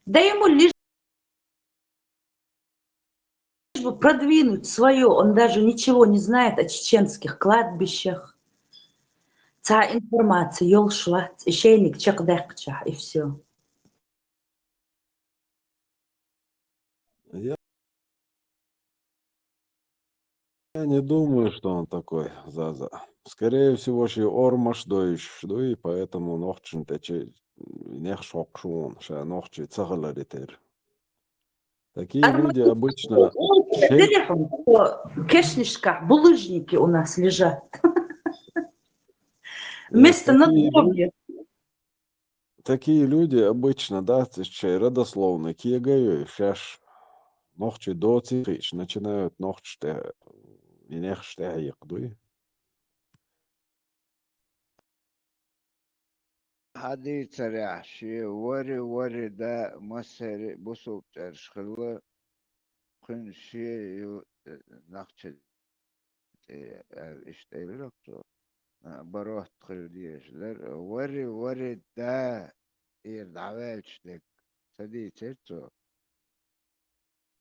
Да ему лишь бы продвинуть свое, он даже ничего не знает о чеченских кладбищах. Ца информация, ёл шла, ищейник чакдекча, и все. Я не думаю, что он такой, Заза. Скорее всего, что Ормаш доиш, и поэтому нохчин тече нехшок шон, ша ногчи цагаларитер. Такие люди обычно Кешнишка, булыжники у нас лежат. Нет, Вместо надгробия. такие люди обычно, да, родословно, киегаю, шаш, ногчи до цирич, начинают ногчи, и нехште якдуй. حديث رعشي وري دا مصري بصوب ترشخلو خنشي نقش اشتغلت بروح خلديشلر وري دا يردعوالش سدي تيرتو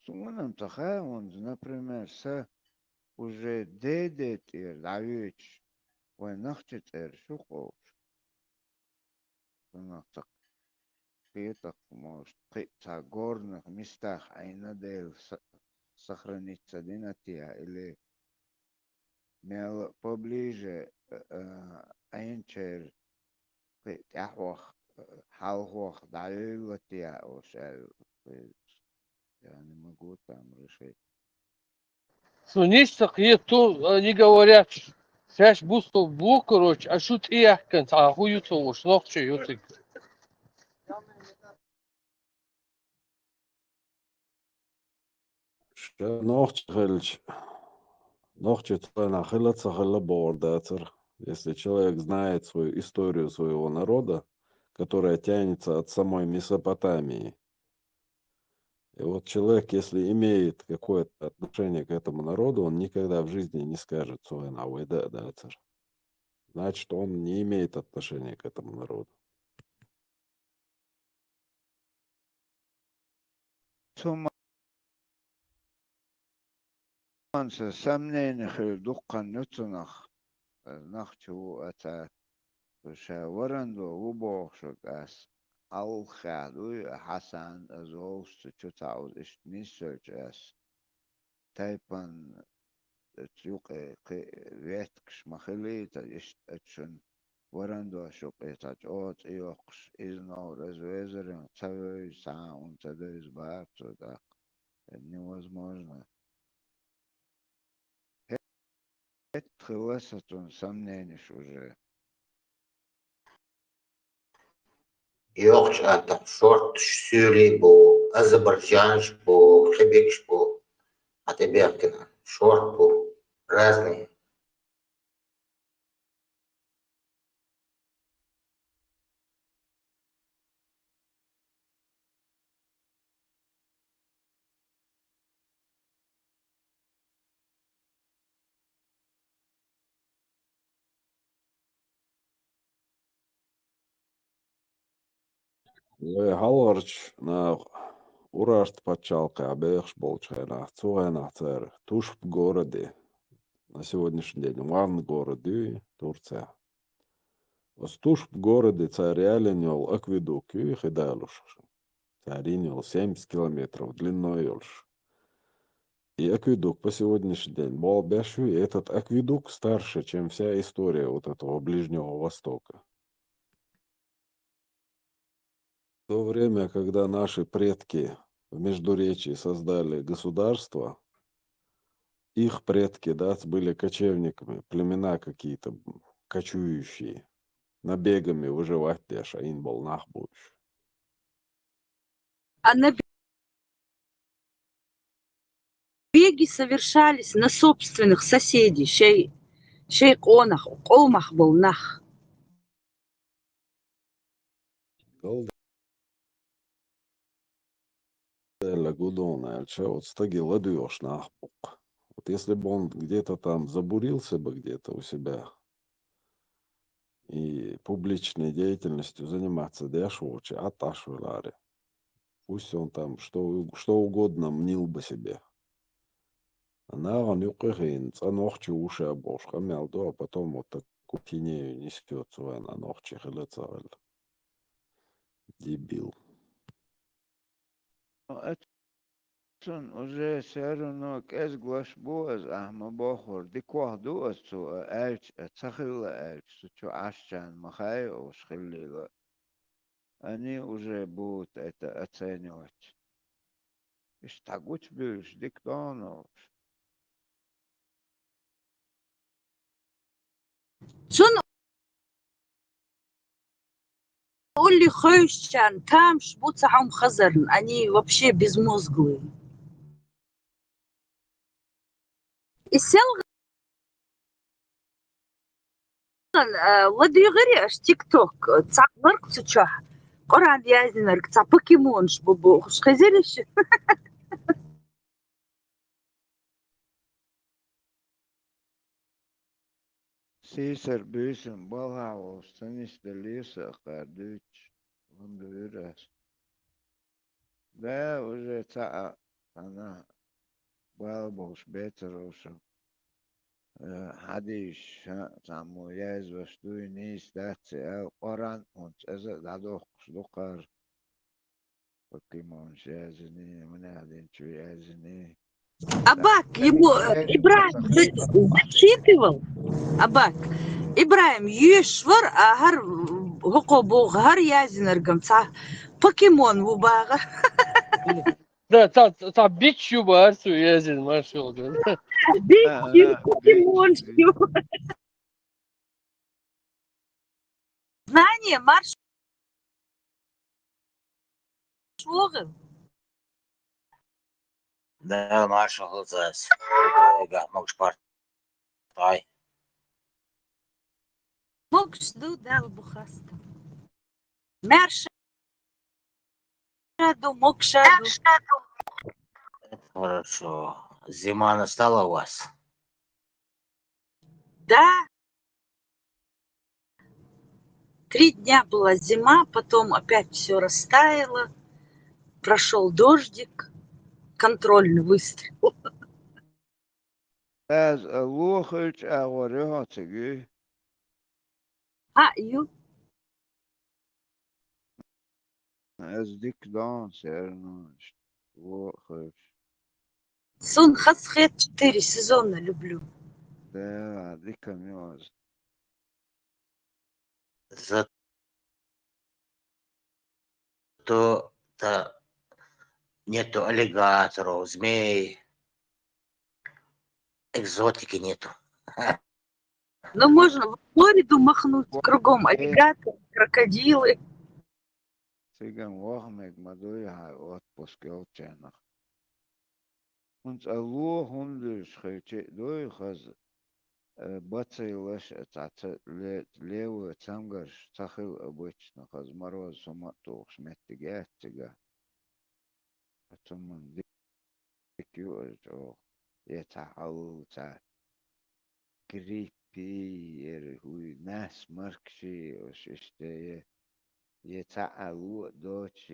سمونا متخاون например са уже дедет يردعوالش ونخشت ارشخو ونخشت قيتك может قيتها горных местах айнадел сохраниться динатия или мел поближе айнчер قيتحوخ حالخوخ دعيوتيا او شال يعني могу там решить. Сунистах ето, они говорят, сейчас бустов блок, короче, а шут и яхкант, а хуют уж, ногче ютик. Ногчи нахилаться бордатер. Если человек знает свою историю своего народа, которая тянется от самой Месопотамии, и вот человек, если имеет какое-то отношение к этому народу, он никогда в жизни не скажет свой навыдатер. Значит, он не имеет отношения к этому народу. Туманса сомнениях и дуккан нутунах нахчу это شاورند و بوخشك اس الخادو حسن ازوست تشتاوز اش نيسوج اس تايبان تيوق ويتكش مخلي تاش اتشن ورندو شوق تاج اوت ايوكش ازنو رزويزرن تاوي ساون تدرس بارتو دا невозможно. Это хвастун сомнений уже. Yok artık short Suri bu, Azerbaycanş bu, Kıbrıs bu, Атебекина, short bu, разные. Halvarč на Урашт пачалка, абех болчайна, цуайна цер, туш в городе, на сегодняшний день, ван городе, Турция. Туш в городе царялинел акведук, и хидалуш. Царинел 70 километров длиной юлш. И акведук по сегодняшний день был бешу, и этот акведук старше, чем вся история вот этого Ближнего Востока. В то время, когда наши предки в Междуречии создали государство, их предки, да, были кочевниками, племена какие-то кочующие, набегами выживать деш, а им был нахбуш. А набеги совершались на собственных соседей, шейконах, колмах был нах. Вот стаги ладуешь нахбук. Вот если бы он где-то там забурился бы где-то у себя и публичной деятельностью заниматься дешевочи, аташвилари. Пусть он там что угодно мнил бы себе. Она он юкахин, ногчи уши обошка, мялду, а потом вот такую тенею несет свой на ногчи хилецавель. Дебил. уже все равно кэс глаш боз, ахма бохор, диквах дуас, цу эльч, цахила эльч, цу ашчан, махай, ошхиллила. они уже будут это оценивать. И что будешь диктонов. شنو قول لي خيشان كامش بوتسعهم خزرن они вообще безмозглые السلغن ودي غيرش تيك توك تصعبرك تشوح قرعد يازنرك تصع بوكيمونش بوبو خش خزرش Caesar büyüsün bala olsun isteliyse kardeş. Он вырос. Да, уже она балбош бетероша. Hadis samu yaz vastu nis datse Oran und dadurch dokar Pokemon yazını منادين شو yazını. Абак ему Ибраим зачитывал Абак Ибраим يشور هر هقبو هر يازنرقم صح بوكيمون وباغا Да, та бич бар су язин машал. بيكيو بوكيمون شو знание марш شوغل Да, маршал зас. Могш партай. مقش دو دال بخاستة مرشدو مقشدو Хорошо. Зима настала у вас? Да 3 дня была зима, потом опять все растаяло, прошел дождик, контрольный выстрел. Az luchelt agora hatigi. Ю. Az dik danser ночь. Luchelt. Сон Хасхет 4 сезона люблю. Да, дика мёз. Зато нету аллигаторов, змей. Экзотики нету. Но можно в Флориду махнуть, кругом аллигаторы, крокодилы. Цыган вахмек мадуя отпуск елчанах. Und allo hunders geche doy khaz бацайлаш лево цамгар цахил обычно хаз мороз сомато шметтигатига. Потом дикю о يتحول كريبي هو ناس مركشي وش اشتي يتعلو دوتش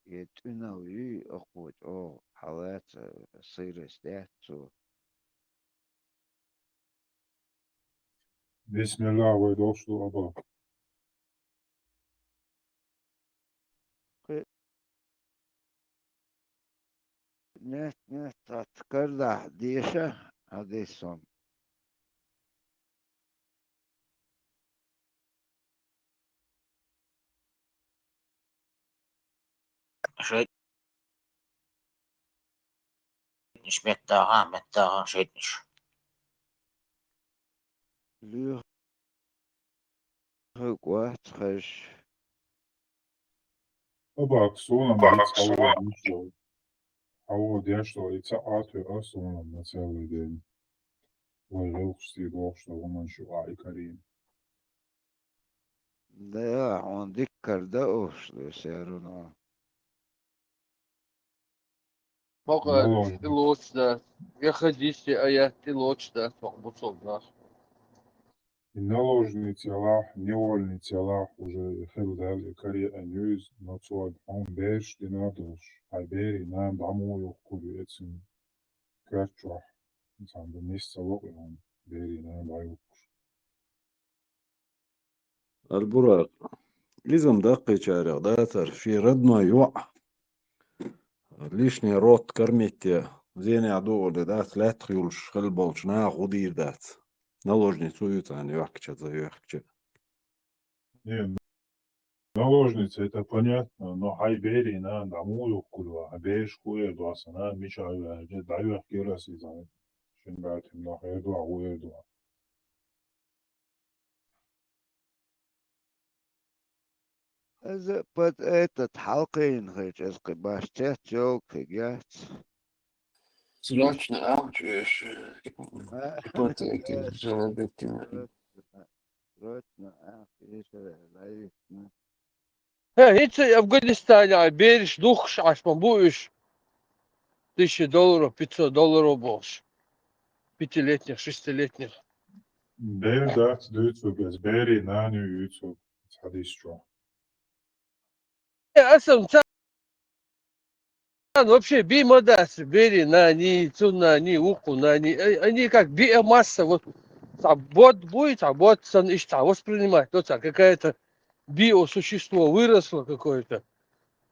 يتنوي أخوت أو حالات صير استاتو بسم الله ويدوشلو أبا. نت أتكرر ديشة أديسون شيتنش متاها شيتنش. ليه قوات خش أبا أكسونا مريت حاول ديشلو يتعاطي أسونا نتساوي دين. ويغلقشتي دوشلو ومنشو عاي كريم. ده عندك كرداوش لسيرنا Moga ti ločda. Ja hadisti, a ja ti ločda. Bucol znaš. И наложницы Аллах, невольницы Аллах уже хелдали карьер анюз, но цуад он беш динадош, айбери нам даму юхкули этим качуах, сам до месяца логи он бери нам баюкуш. البراق لازم دقي شارع داتر في ردنا يوع ليشني روت كرميتي زيني عدو دات لا تخيلش خلبولش نا غدير دات نلوجني تويوت عن يوحكش زي يوحكش Не, Наложница, это понятно, но хайбери на дамую кульва, абеш куе дуасана, мичаю, даю кирас изан. Шинбатим на хайдуа уедуа. إذا بدأت تحلقين خيج أسقي باشتات جوك جات Срочно аудиош ипотеки заработки. سرعتنا أخي لايفنا Hiç Afganistan'a beriş duhş açma bu iş. $1000, $500 boş. Пятилетних, шестилетних. Бер дат дuyutsuk, beri nani uyutsuk, hadisço. Асам вообще бимодас, бери на ни, цуна ни, уку на ни. Они как биомасса, вот вот будет, вот воспринимать. Вот какая-то биосущество выросло какое-то.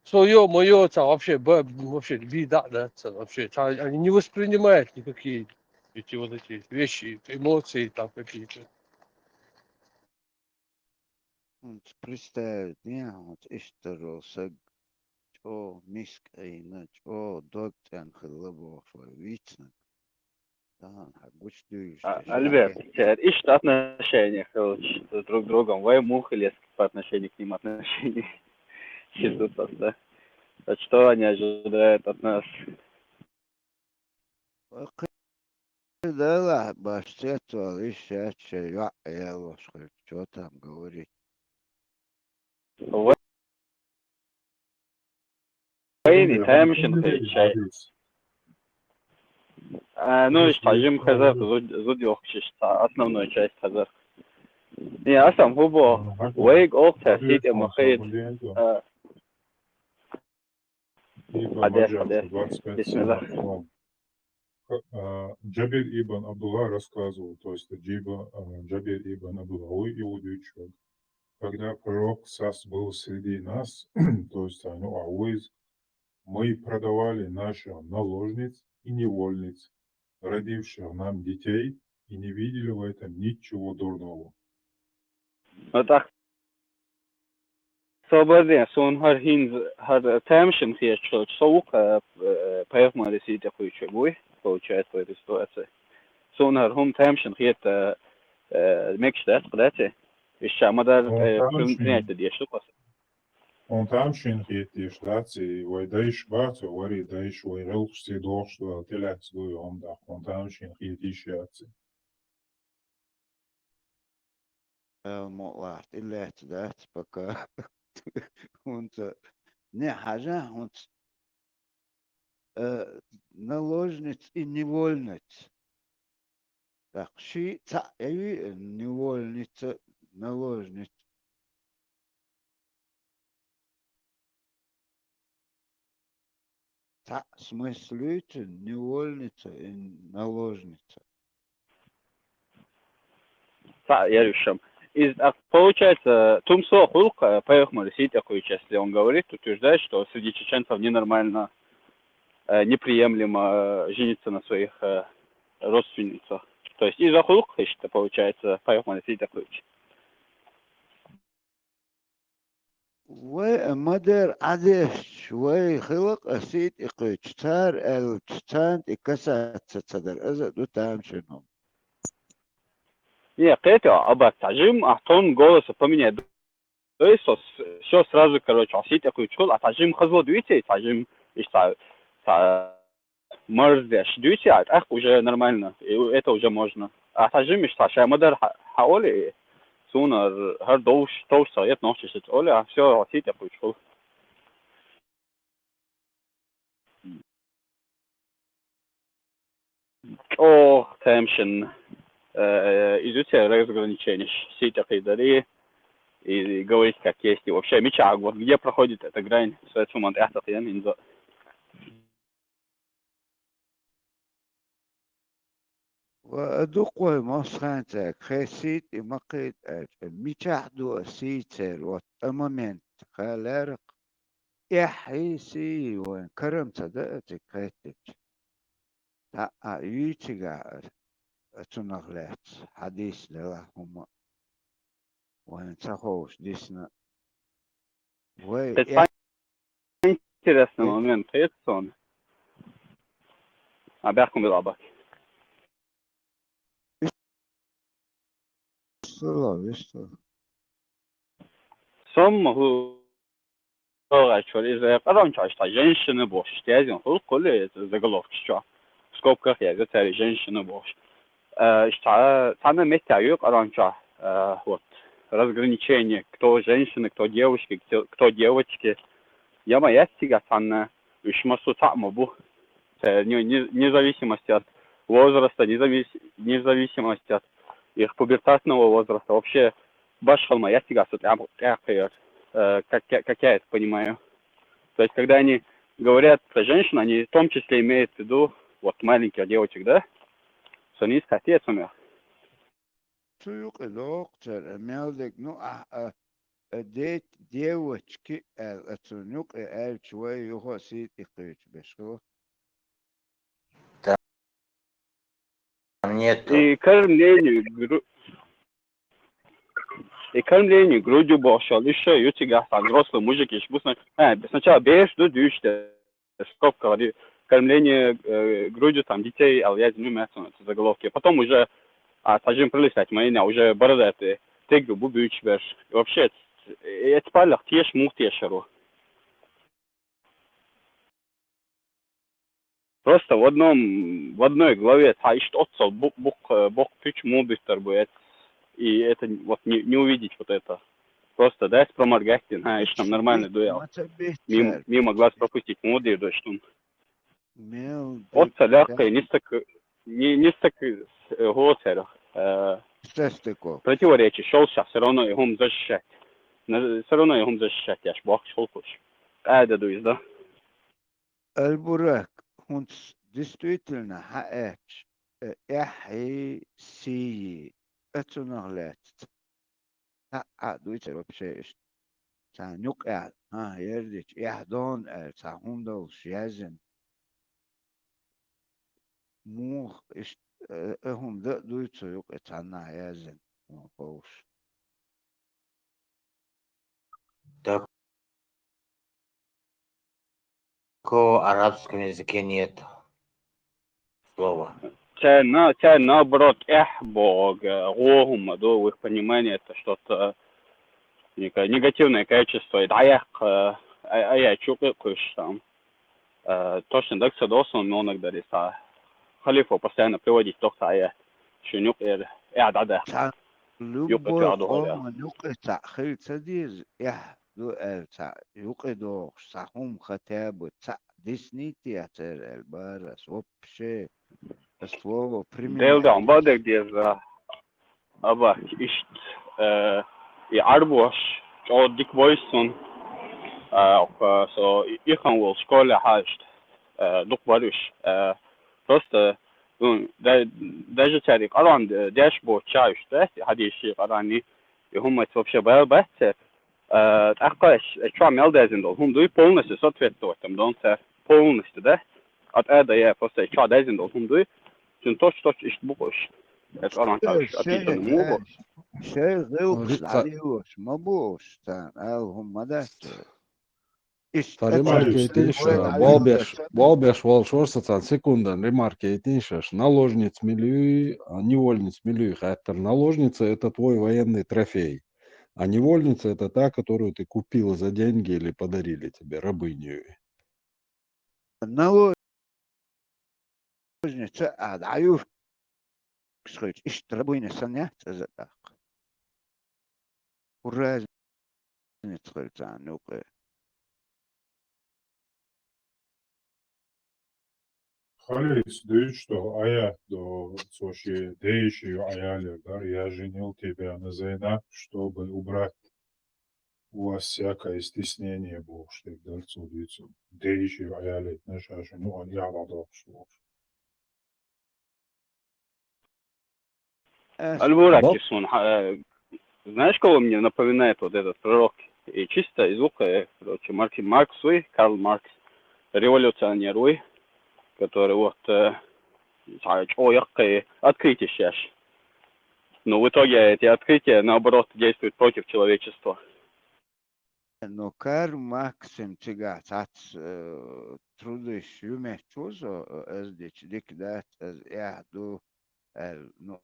Свое, мое, вообще бида, да, вообще. Они не воспринимают никакие эти вот эти вещи, эмоции там какие-то. أنت представить не вот اشتروا سج أو مسك أينا أو دوتان خلبوا فويتنا да حقوش دويش Альберт, ищут отношения, короче, друг с другом. Вы мухали по отношению к ним отношения. Идут просто. А что они ожидают от нас? да ла баштет лишь я ложь что там говорить Войны, таймшин, чай. Ну, и стажим хазар, зудёх, основную часть хазар. Не, а сам губо, вейг олта, сидя махает. Хадес, бисмилlah. Джабир ибн Абдулла рассказывал, то есть Джабир ибн Абдулла, иудей человек. Когда пророк Сас был среди нас, то есть Ауиз, мы продавали наших наложниц и невольниц, родивших нам детей, и не видели в этом ничего дурного. Вот так. Собрание, сон har таймшин хешот, соука поехал ресить ахуючий бой, получается в этой ситуации. Сон har таймшин хет мекштат, кстати, еще мадар принять это что Un tam šin tieši tāds, vai dažs bāts, vai arī dažs vai relksti došs, vēl telēts doju omdā, un tam šin tieši tāds. الموضوع إلا اعتدات بقى وانت не حاجة وانت наложниц и невольниц так ши цаеви невольница наложниц ца смыслуется невольница и наложница я решим. Получается, Тумсо Хулк, поехал ресить ахуючий, если он говорит, утверждает, что среди чеченцев ненормально, неприемлемо жениться на своих родственницах. То есть из-за хулк, это получается, поехал ресить ахуючий. ومدر عدش وخلق أسيد إقوش تار التان إكسات تصدر أزا دو تام شنهم Не, это обатажим, а тон голоса поменяет. То есть все сразу, короче, осить ахуючий, а тажим хазло дуете, тажим мордяш дуете, а уже нормально, это уже можно. А тажим ища мадар хаоли, сунар хар доуш совет носишь, оля, все осить ахуючий. О, таймшин. Изучая разграничение сети Хайдари и говорить как есть. И вообще меча, вот где проходит эта грань с этим инзо. ودقوا مسخانتك خيسيت مقيت ميتاحدو سيتر وطممنت خالارق يحيسي وين كرم صدقتك خيتك تا يتيجا تنغلات حديث لهم وين تخوش ديسنا Вы Это интересный момент, Эдсон. Абяком билабак. весело. Сом могу из раньше, что женщины больше. Я коли заголовки что. В скобках я говорю, женщины больше. Что самое метаю раньше. Вот разграничение, кто женщины, кто девушки, кто девочки. Я моя стига санна ушмасу самобу. Независимости от возраста, независимости от их пубертатного возраста. Вообще, башхал моя стига как я это понимаю. То есть, когда они говорят про женщин, они в том числе имеют в виду вот маленьких девочек, да? Что они хотят с ними. Чуюк доктор, мелдик, ну дет девочки, цунюк чуй его сит и крич бешко. Там нет. И кормление грудью бошал, еще ютига, взрослый мужик, еще бусно. Сначала берешь до дюште, скобка, кормление грудью там детей, а я не умею заголовки. Потом уже сажим пролистать мои, уже бородатые, тегу, бубюч, берешь. Вообще, это палях тешь, мух тешеру. Просто в одной главе таишь отцов, бог пич мубистер будет. И это вот не увидеть вот это. Просто дай проморгать, знаешь, там нормальный дуэл. Мимо глаз пропустить, мудрый дождь. Отца легкая, не так голосерах. Противоречие, шел сейчас, все равно его защищать. Все равно его защищать, я ж бог шел куш. Да дуешь, да? Альбурак, он действительно хаэч, си. Это наглядь. Дуйте вообще. Нюк ердич, дон, хундал, шязен. Мух, дуйте, юк, на язен. Такого арабском языке нет слова. Наоборот, бог, гохум, в их понимании это что-то некое негативное качество. Я чукаю, там. Точно так садосан, но иногда риса. Халифа постоянно приводить только шунюк да. Любой нюк хил цадиз, юк сахум хотя бы диснити атер барас вообще слово применяется. Делдам бадек диз аба ишт и арбош о дик бойсон so ich kann wohl Schule heißt дук баруш просто даже царик аран дашборд чаешь да хадиши арани هم вообще бэт أقاش شو عم يلدا زندل هم دوي полностью соответствовать там дон полностью да от это я просто что да зендл هم دوي чун точ ишт букош это аран شيء غيوكس عليوش ما بوش تان هم مدات Remarkētīša, Balbieš волшебство секунда, remarkētīša, наложниц милюй, невольниц милюй, хотя наложница это твой военный трофей, а невольница это та, которую ты купила за деньги или подарили тебе, рабыню. наложница, даю, сказать, ишь, рабыня саняться за так. Разница, ну-ка. Халис, да что, я до соши дейши аяли, да, я женил тебя на Зайнаб, чтобы убрать у вас всякое стеснение было, что их дальше убийцу. Дейши аяли, наша жену, он я надо что. Альбуракисон, знаешь, кого мне напоминает вот этот пророк? И чисто из уха, короче, Маркс, Карл Маркс, революционер, который вот открытие сейчас. Но в итоге эти открытия, наоборот, действуют против человечества. no kar maksim cigāts trudis jumechuzo ezdiç dikdat ez yahdu el no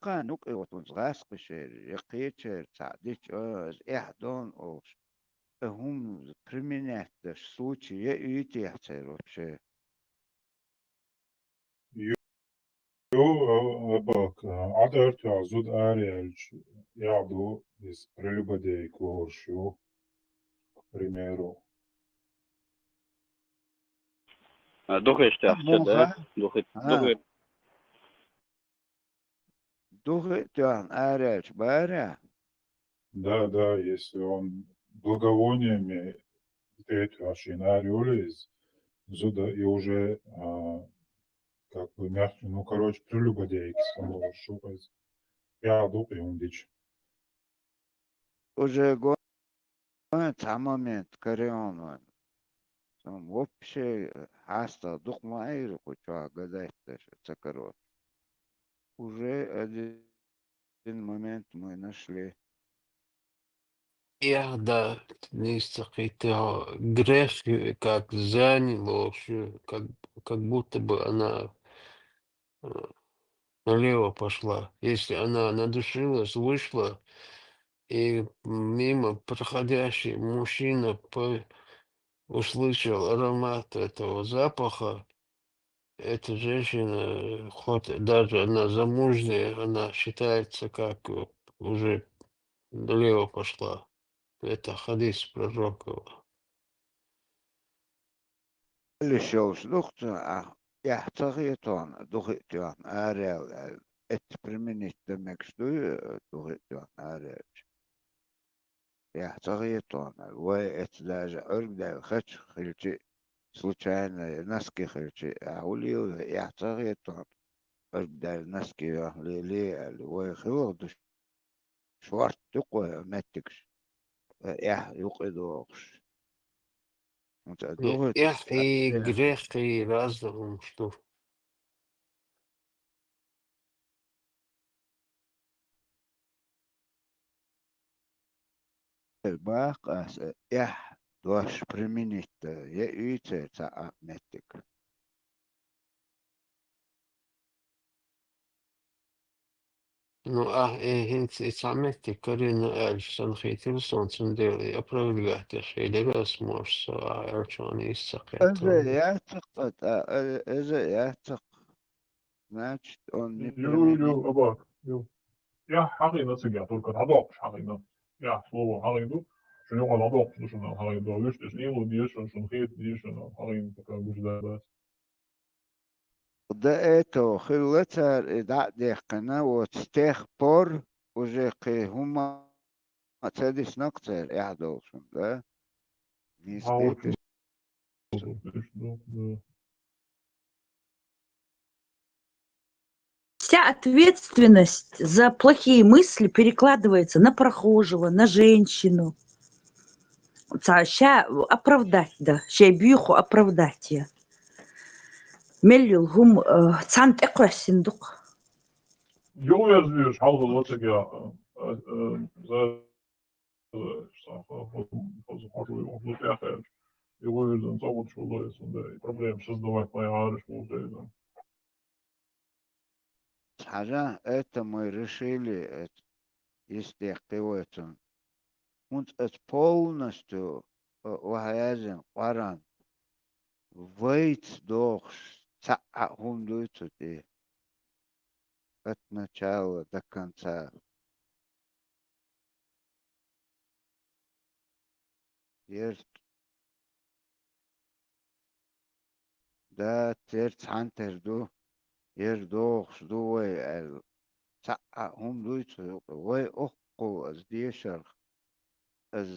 قانوك وتنزغاس قشير يقيتشر تعديش از احدون اوش هم بريمينات سوتشي يأيتي يحتر وشي Bak, adert jāzud ārēļš jādu iz prelibadēju koršu, primēru. Духеште, да? Духе. Духе тян ārēļš bērē. Да, если он благовониями третью ашинарию из зуда и уже как бы мягче, ну, короче, прелюбодейки самого шукать. Я дупи он дичь. Уже гонит момент карион. Там вообще хаста духмайру куча гадать это короче. Уже один момент мы нашли. Ja, да, есть какие-то грехи, как зань, ложь, как будто бы она налево пошла. Если она надушилась, вышла, и мимо проходящий мужчина услышал аромат этого запаха, эта женщина, хоть даже она замужняя, она считается как уже налево пошла. Это хадис пророкова. Лишёвш духта яхтагитон духитон арел применить демексту духитон арел яхтагитон وإت даже أرجع خش خلتي случайно наски خلتي أوليو яхтагитон أرجع наски لي ويخوض شوارت تقوى ماتكش يقدوش Эх, и грех, и разум, что الباقة يح دوش بريمينيت يأيت تاع ماتك ну, самете Карина Эльсон Хитилсон Цундели опровергate Шейлерас Морс Эрчон إذا يعتق значит он не Ю, абак, ю. Я хагина цигя, только надок хагина. Я слово хагину. Шуню надок, шуню хагину. Лишь ты шнилу дишен, шунхит дишен, хагин такая гужда. ده это خلتها دا دقنا وتستيخ بور وجيقي هما تدس نقطة يعدوشن да نستيقش Вся ответственность за плохие мысли перекладывается на прохожего, на женщину. Ща оправдать, да. Ща бьюху оправдать я. Мелюл гум цант эквасиндук. Jo, yazıyor, halde olacak ya. Его yüzden zavod şulayısında problem создавать мои арыш получается. حاجة это мы решили если قوتهم und это полностью وهذا قران выйти до хундуйте от начала до конца. Есть да терц хантерду يردوخ دوي تاع هم دويتو وي أخو از ديشر از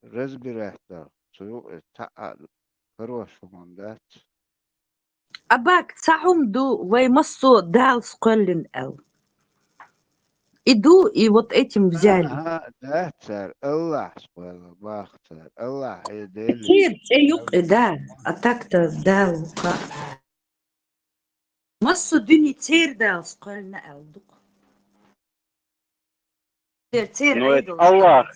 رزبيرهتا سو تاع كروش مندات Абак цахум ду ваймассо дал сколлин эл. Иду и вот этим взяли. Да, царь, Аллах спал, бах, царь, Аллах, идели. Нет, да, а так-то дал. Массу дюни цер дал сколлин эл. Ну, это Аллах.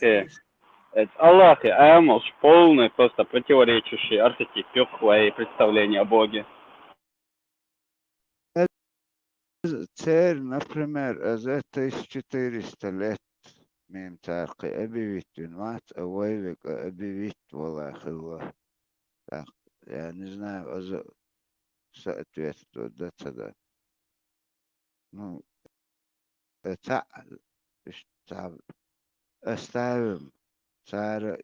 Это Аллах и Амалш полный, просто противоречащий архетип и представление о Боге. Цель, например, за 1400 лет мемтарки объявить винмат, а воевик объявить валахилла. Так, я не знаю, соответствует до тогда. Ну, это оставим царя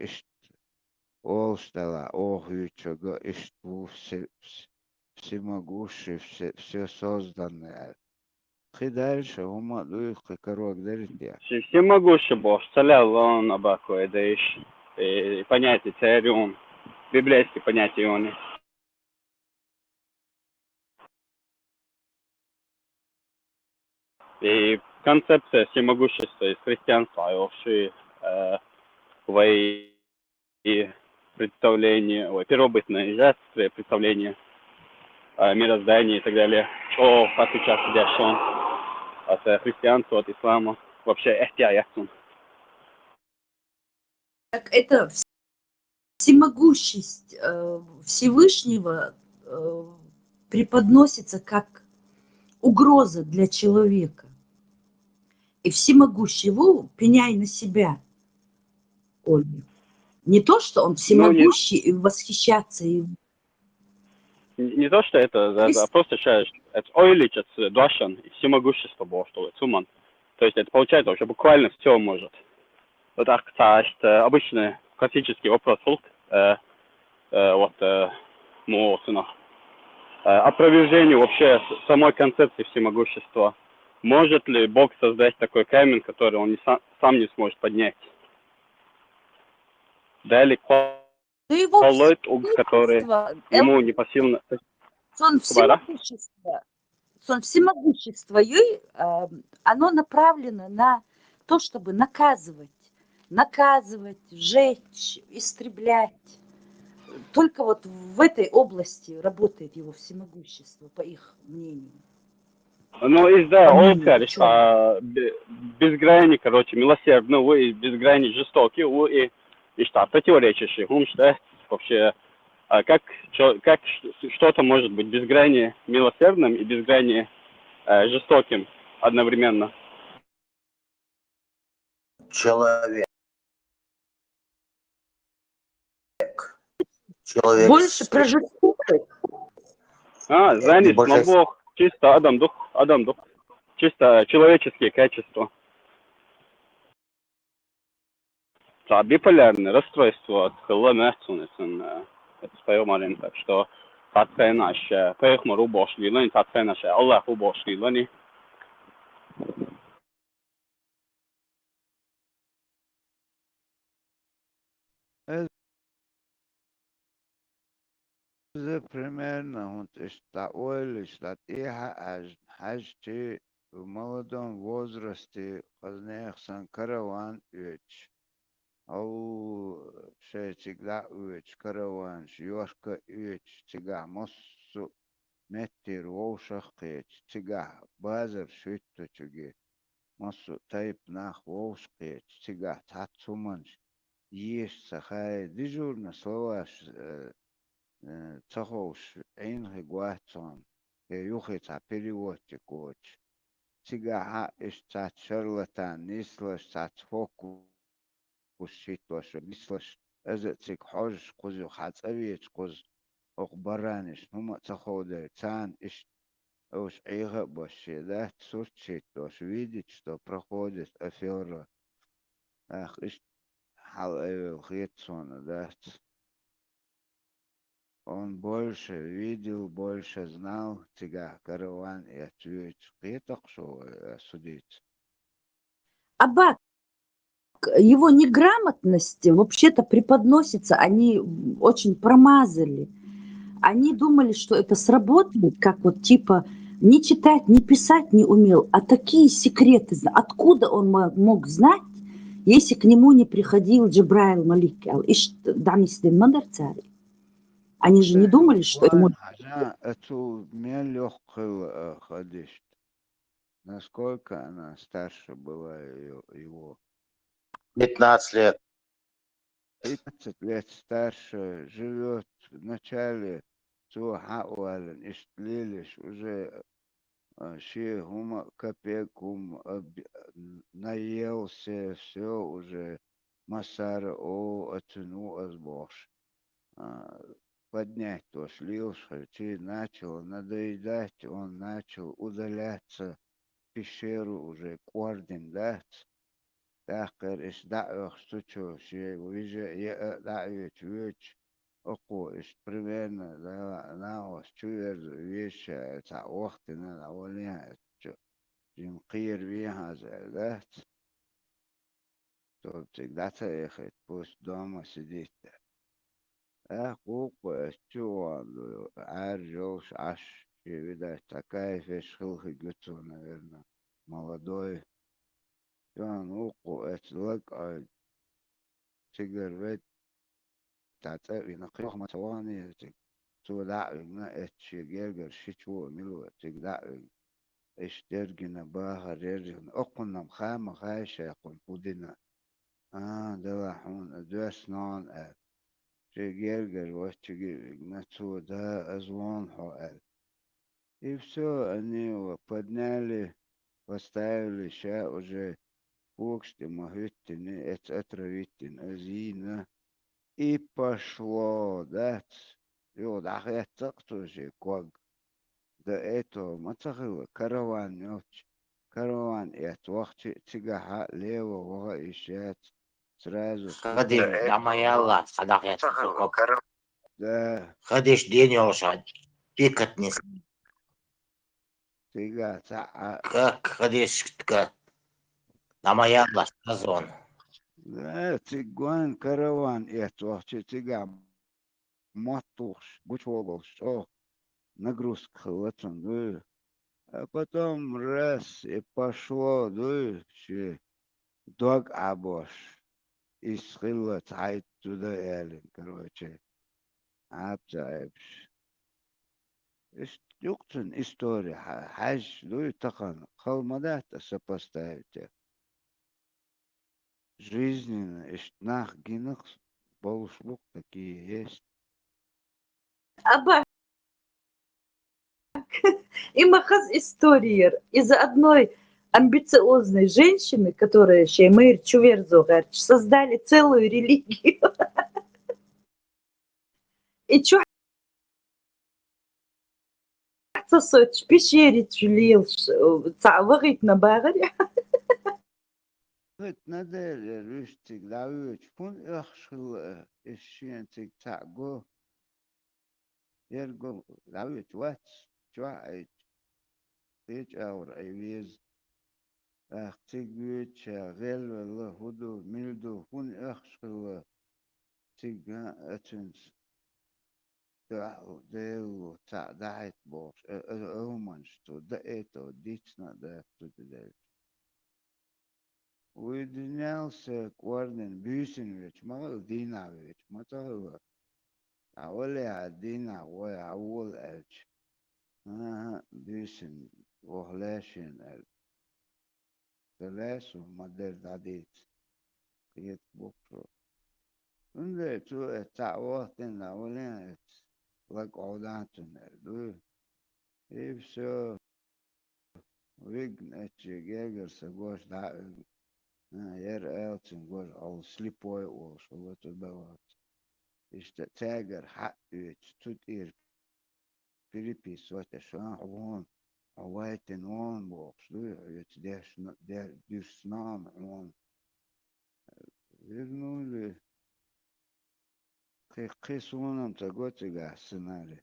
Олстала, Охючего, Иштву, всемогущий, все созданное. И дальше ума дух, корок дарите. Всемогущий Бог, целял он абаку, да и понятие царем, библейские понятия он. И концепция всемогущества из христианства, вообще, и представление, первобытные жертвы, представление мироздания и так далее. Как сейчас сидящий от христианства, от ислама, вообще эхтияяцун. Так это всемогущесть Всевышнего преподносится как угроза для человека. И всемогущего пеняй на себя, Ольга. Не то, что он всемогущий и восхищаться им. Не то, что это, а просто считаешь, это ойличец, дуашан, всемогущество Бога, что это суман. То есть это получается вообще буквально все может. Вот так, это обычный классический вопрос, опровержение вообще самой концепции всемогущества. Может ли Бог создать такой камень, который он сам не сможет поднять? Да или колоть, который ему не посильно... Сон всемогущество, оно направлено на то, чтобы наказывать, сжечь, истреблять. Только вот в этой области работает его всемогущество, по их мнению. Ну, он говорит, безкрайний, милосердный, безкрайний жестокий, и что, противоречащий. Он считает вообще, как что-то может быть безкрайне милосердным и безкрайне жестоким одновременно. Человек. Больше про жестокость. Занят на Бог, чисто Адам дух, чисто человеческие качества. Биполярное расстройство от это своё маленькое, так что тацай наш, поехмо рубошли, но не тацай наш, Аллах рубошли, но не. Примерно вот что что в молодом возрасте казнехсан караван üç. Всегда üç караван, ёшка üç, цыга моссу меттер воушах кеч, цыга базар шüttüçüge, моссу тайп нах воуш кеч, цыга тацуманш, еш сахай, дежурно слова цахош, эйнхи гуатсон, юхица переводчик коч. Цыга ишцат шарлатан, нислаш цат фокус шитваш, нислаш цик хож кузю хацавич куз охбараниш, нума цаходер, цан иш уж ига баши, да, сурчит ваш, видеть, что проходит афера. Ах, иш хал эвел хитсона, да. Он больше видел, больше знал, цыга караван и ответ. Это что судить? Абак, его неграмотность вообще-то преподносится, они очень промазали. Они думали, что это сработает, как вот типа не читать, не писать не умел, а такие секреты. Откуда он мог знать, если к нему не приходил Джибраил Малик? Они же не думали, что ему... Насколько она старше была его? 15 лет. 15 лет старше, живет в начале своего хауален, иштлилиш, уже ши гума копейкум наелся, все уже масара оцену азбош. Поднять то слился, начал надоедать, он начал удаляться в пещеру уже, корден, да? تأخر إيش دعوة ستوشو شيء ويجي دعوة ويش أقو إيش بريميرنا ناوس شوير ويش تاع وقتنا الأولية جنقير بيها زادات تو بتقدر يا أخي تبوس دوما سديت أقوق شو عارجوش عش شي بدأ تكايف إيش خلقي قلتو наверное молодой John Uqu اتلقى سيجر تعتقد نقيح ما تواني تو دعونا اتشيجر شيشو ملو تقدعونا اشترجنا باها ريرجن اقنا مخام خايشة يقول بودنا دلحون دوسنان شيجر واتشيجر نتو دا ازوان حوال يفسو اني وقدنالي وستايلي شاء وجي Пукшти могутины, отравитин, азина. И пошло, да? И вот это тоже как. До этого мацахило караван ночь. Караван это вахти тигаха лево вага ищет. Сразу. خدش لما يلا صدق يا سوق Да, خدش دين يوشد بيكت نس тига та. как خدش لما يلا سازون Да, тигуан караван это вахти тига матуш. Гучвогош. О, нагрузка хватан, да. А потом раз и пошло, да, все, дог абош. И схило цайт туда элен, короче. Абцаебш. Юктен история, хаж, да, тахан, халмадата сопоставите. Жизненно, нах гинах, полушлук такие есть. Аба, и махаз история из-за одной амбициозной женщины, которая Шеймейр Чуверзо, создали целую религию. И чё сосот в пещере чулил, цаварит на бараре. Вот надо рюстик, давить, пун эхшил, эшентик таго, ерго, давить, вац, чуайт, эч аур, айвиз, ах, тигвич, гелвелла, худу, милду, пун эхшил, тига, этенс, ديو تاع دعيت بوش اومنشتو دقيتو ديتنا دافتو دايت ويدنيالسا كوردن بيسنويتش ما ديناويتش ما تهوى أولي دينا ويعول ألش بيسن وهلاشن أل ثلاث ومدر داديت قيت بوكرو عندي تو تعواتن أولين لك عوداتن أل إفسو ويجن اتشيجاجر سجوش دعم ير ألتن جوش أو سليبوي وش هو تبوات تاجر حق تدير فيليبيس وتشان حوان عوايتن وان بوش يتداش دير سنام وان يرنولي قيسونم تقوتي سناري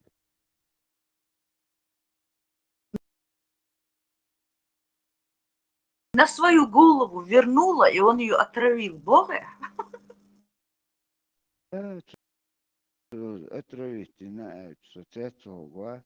На свою голову вернула, и он ее отравил. Бога? отравить на соцсеть год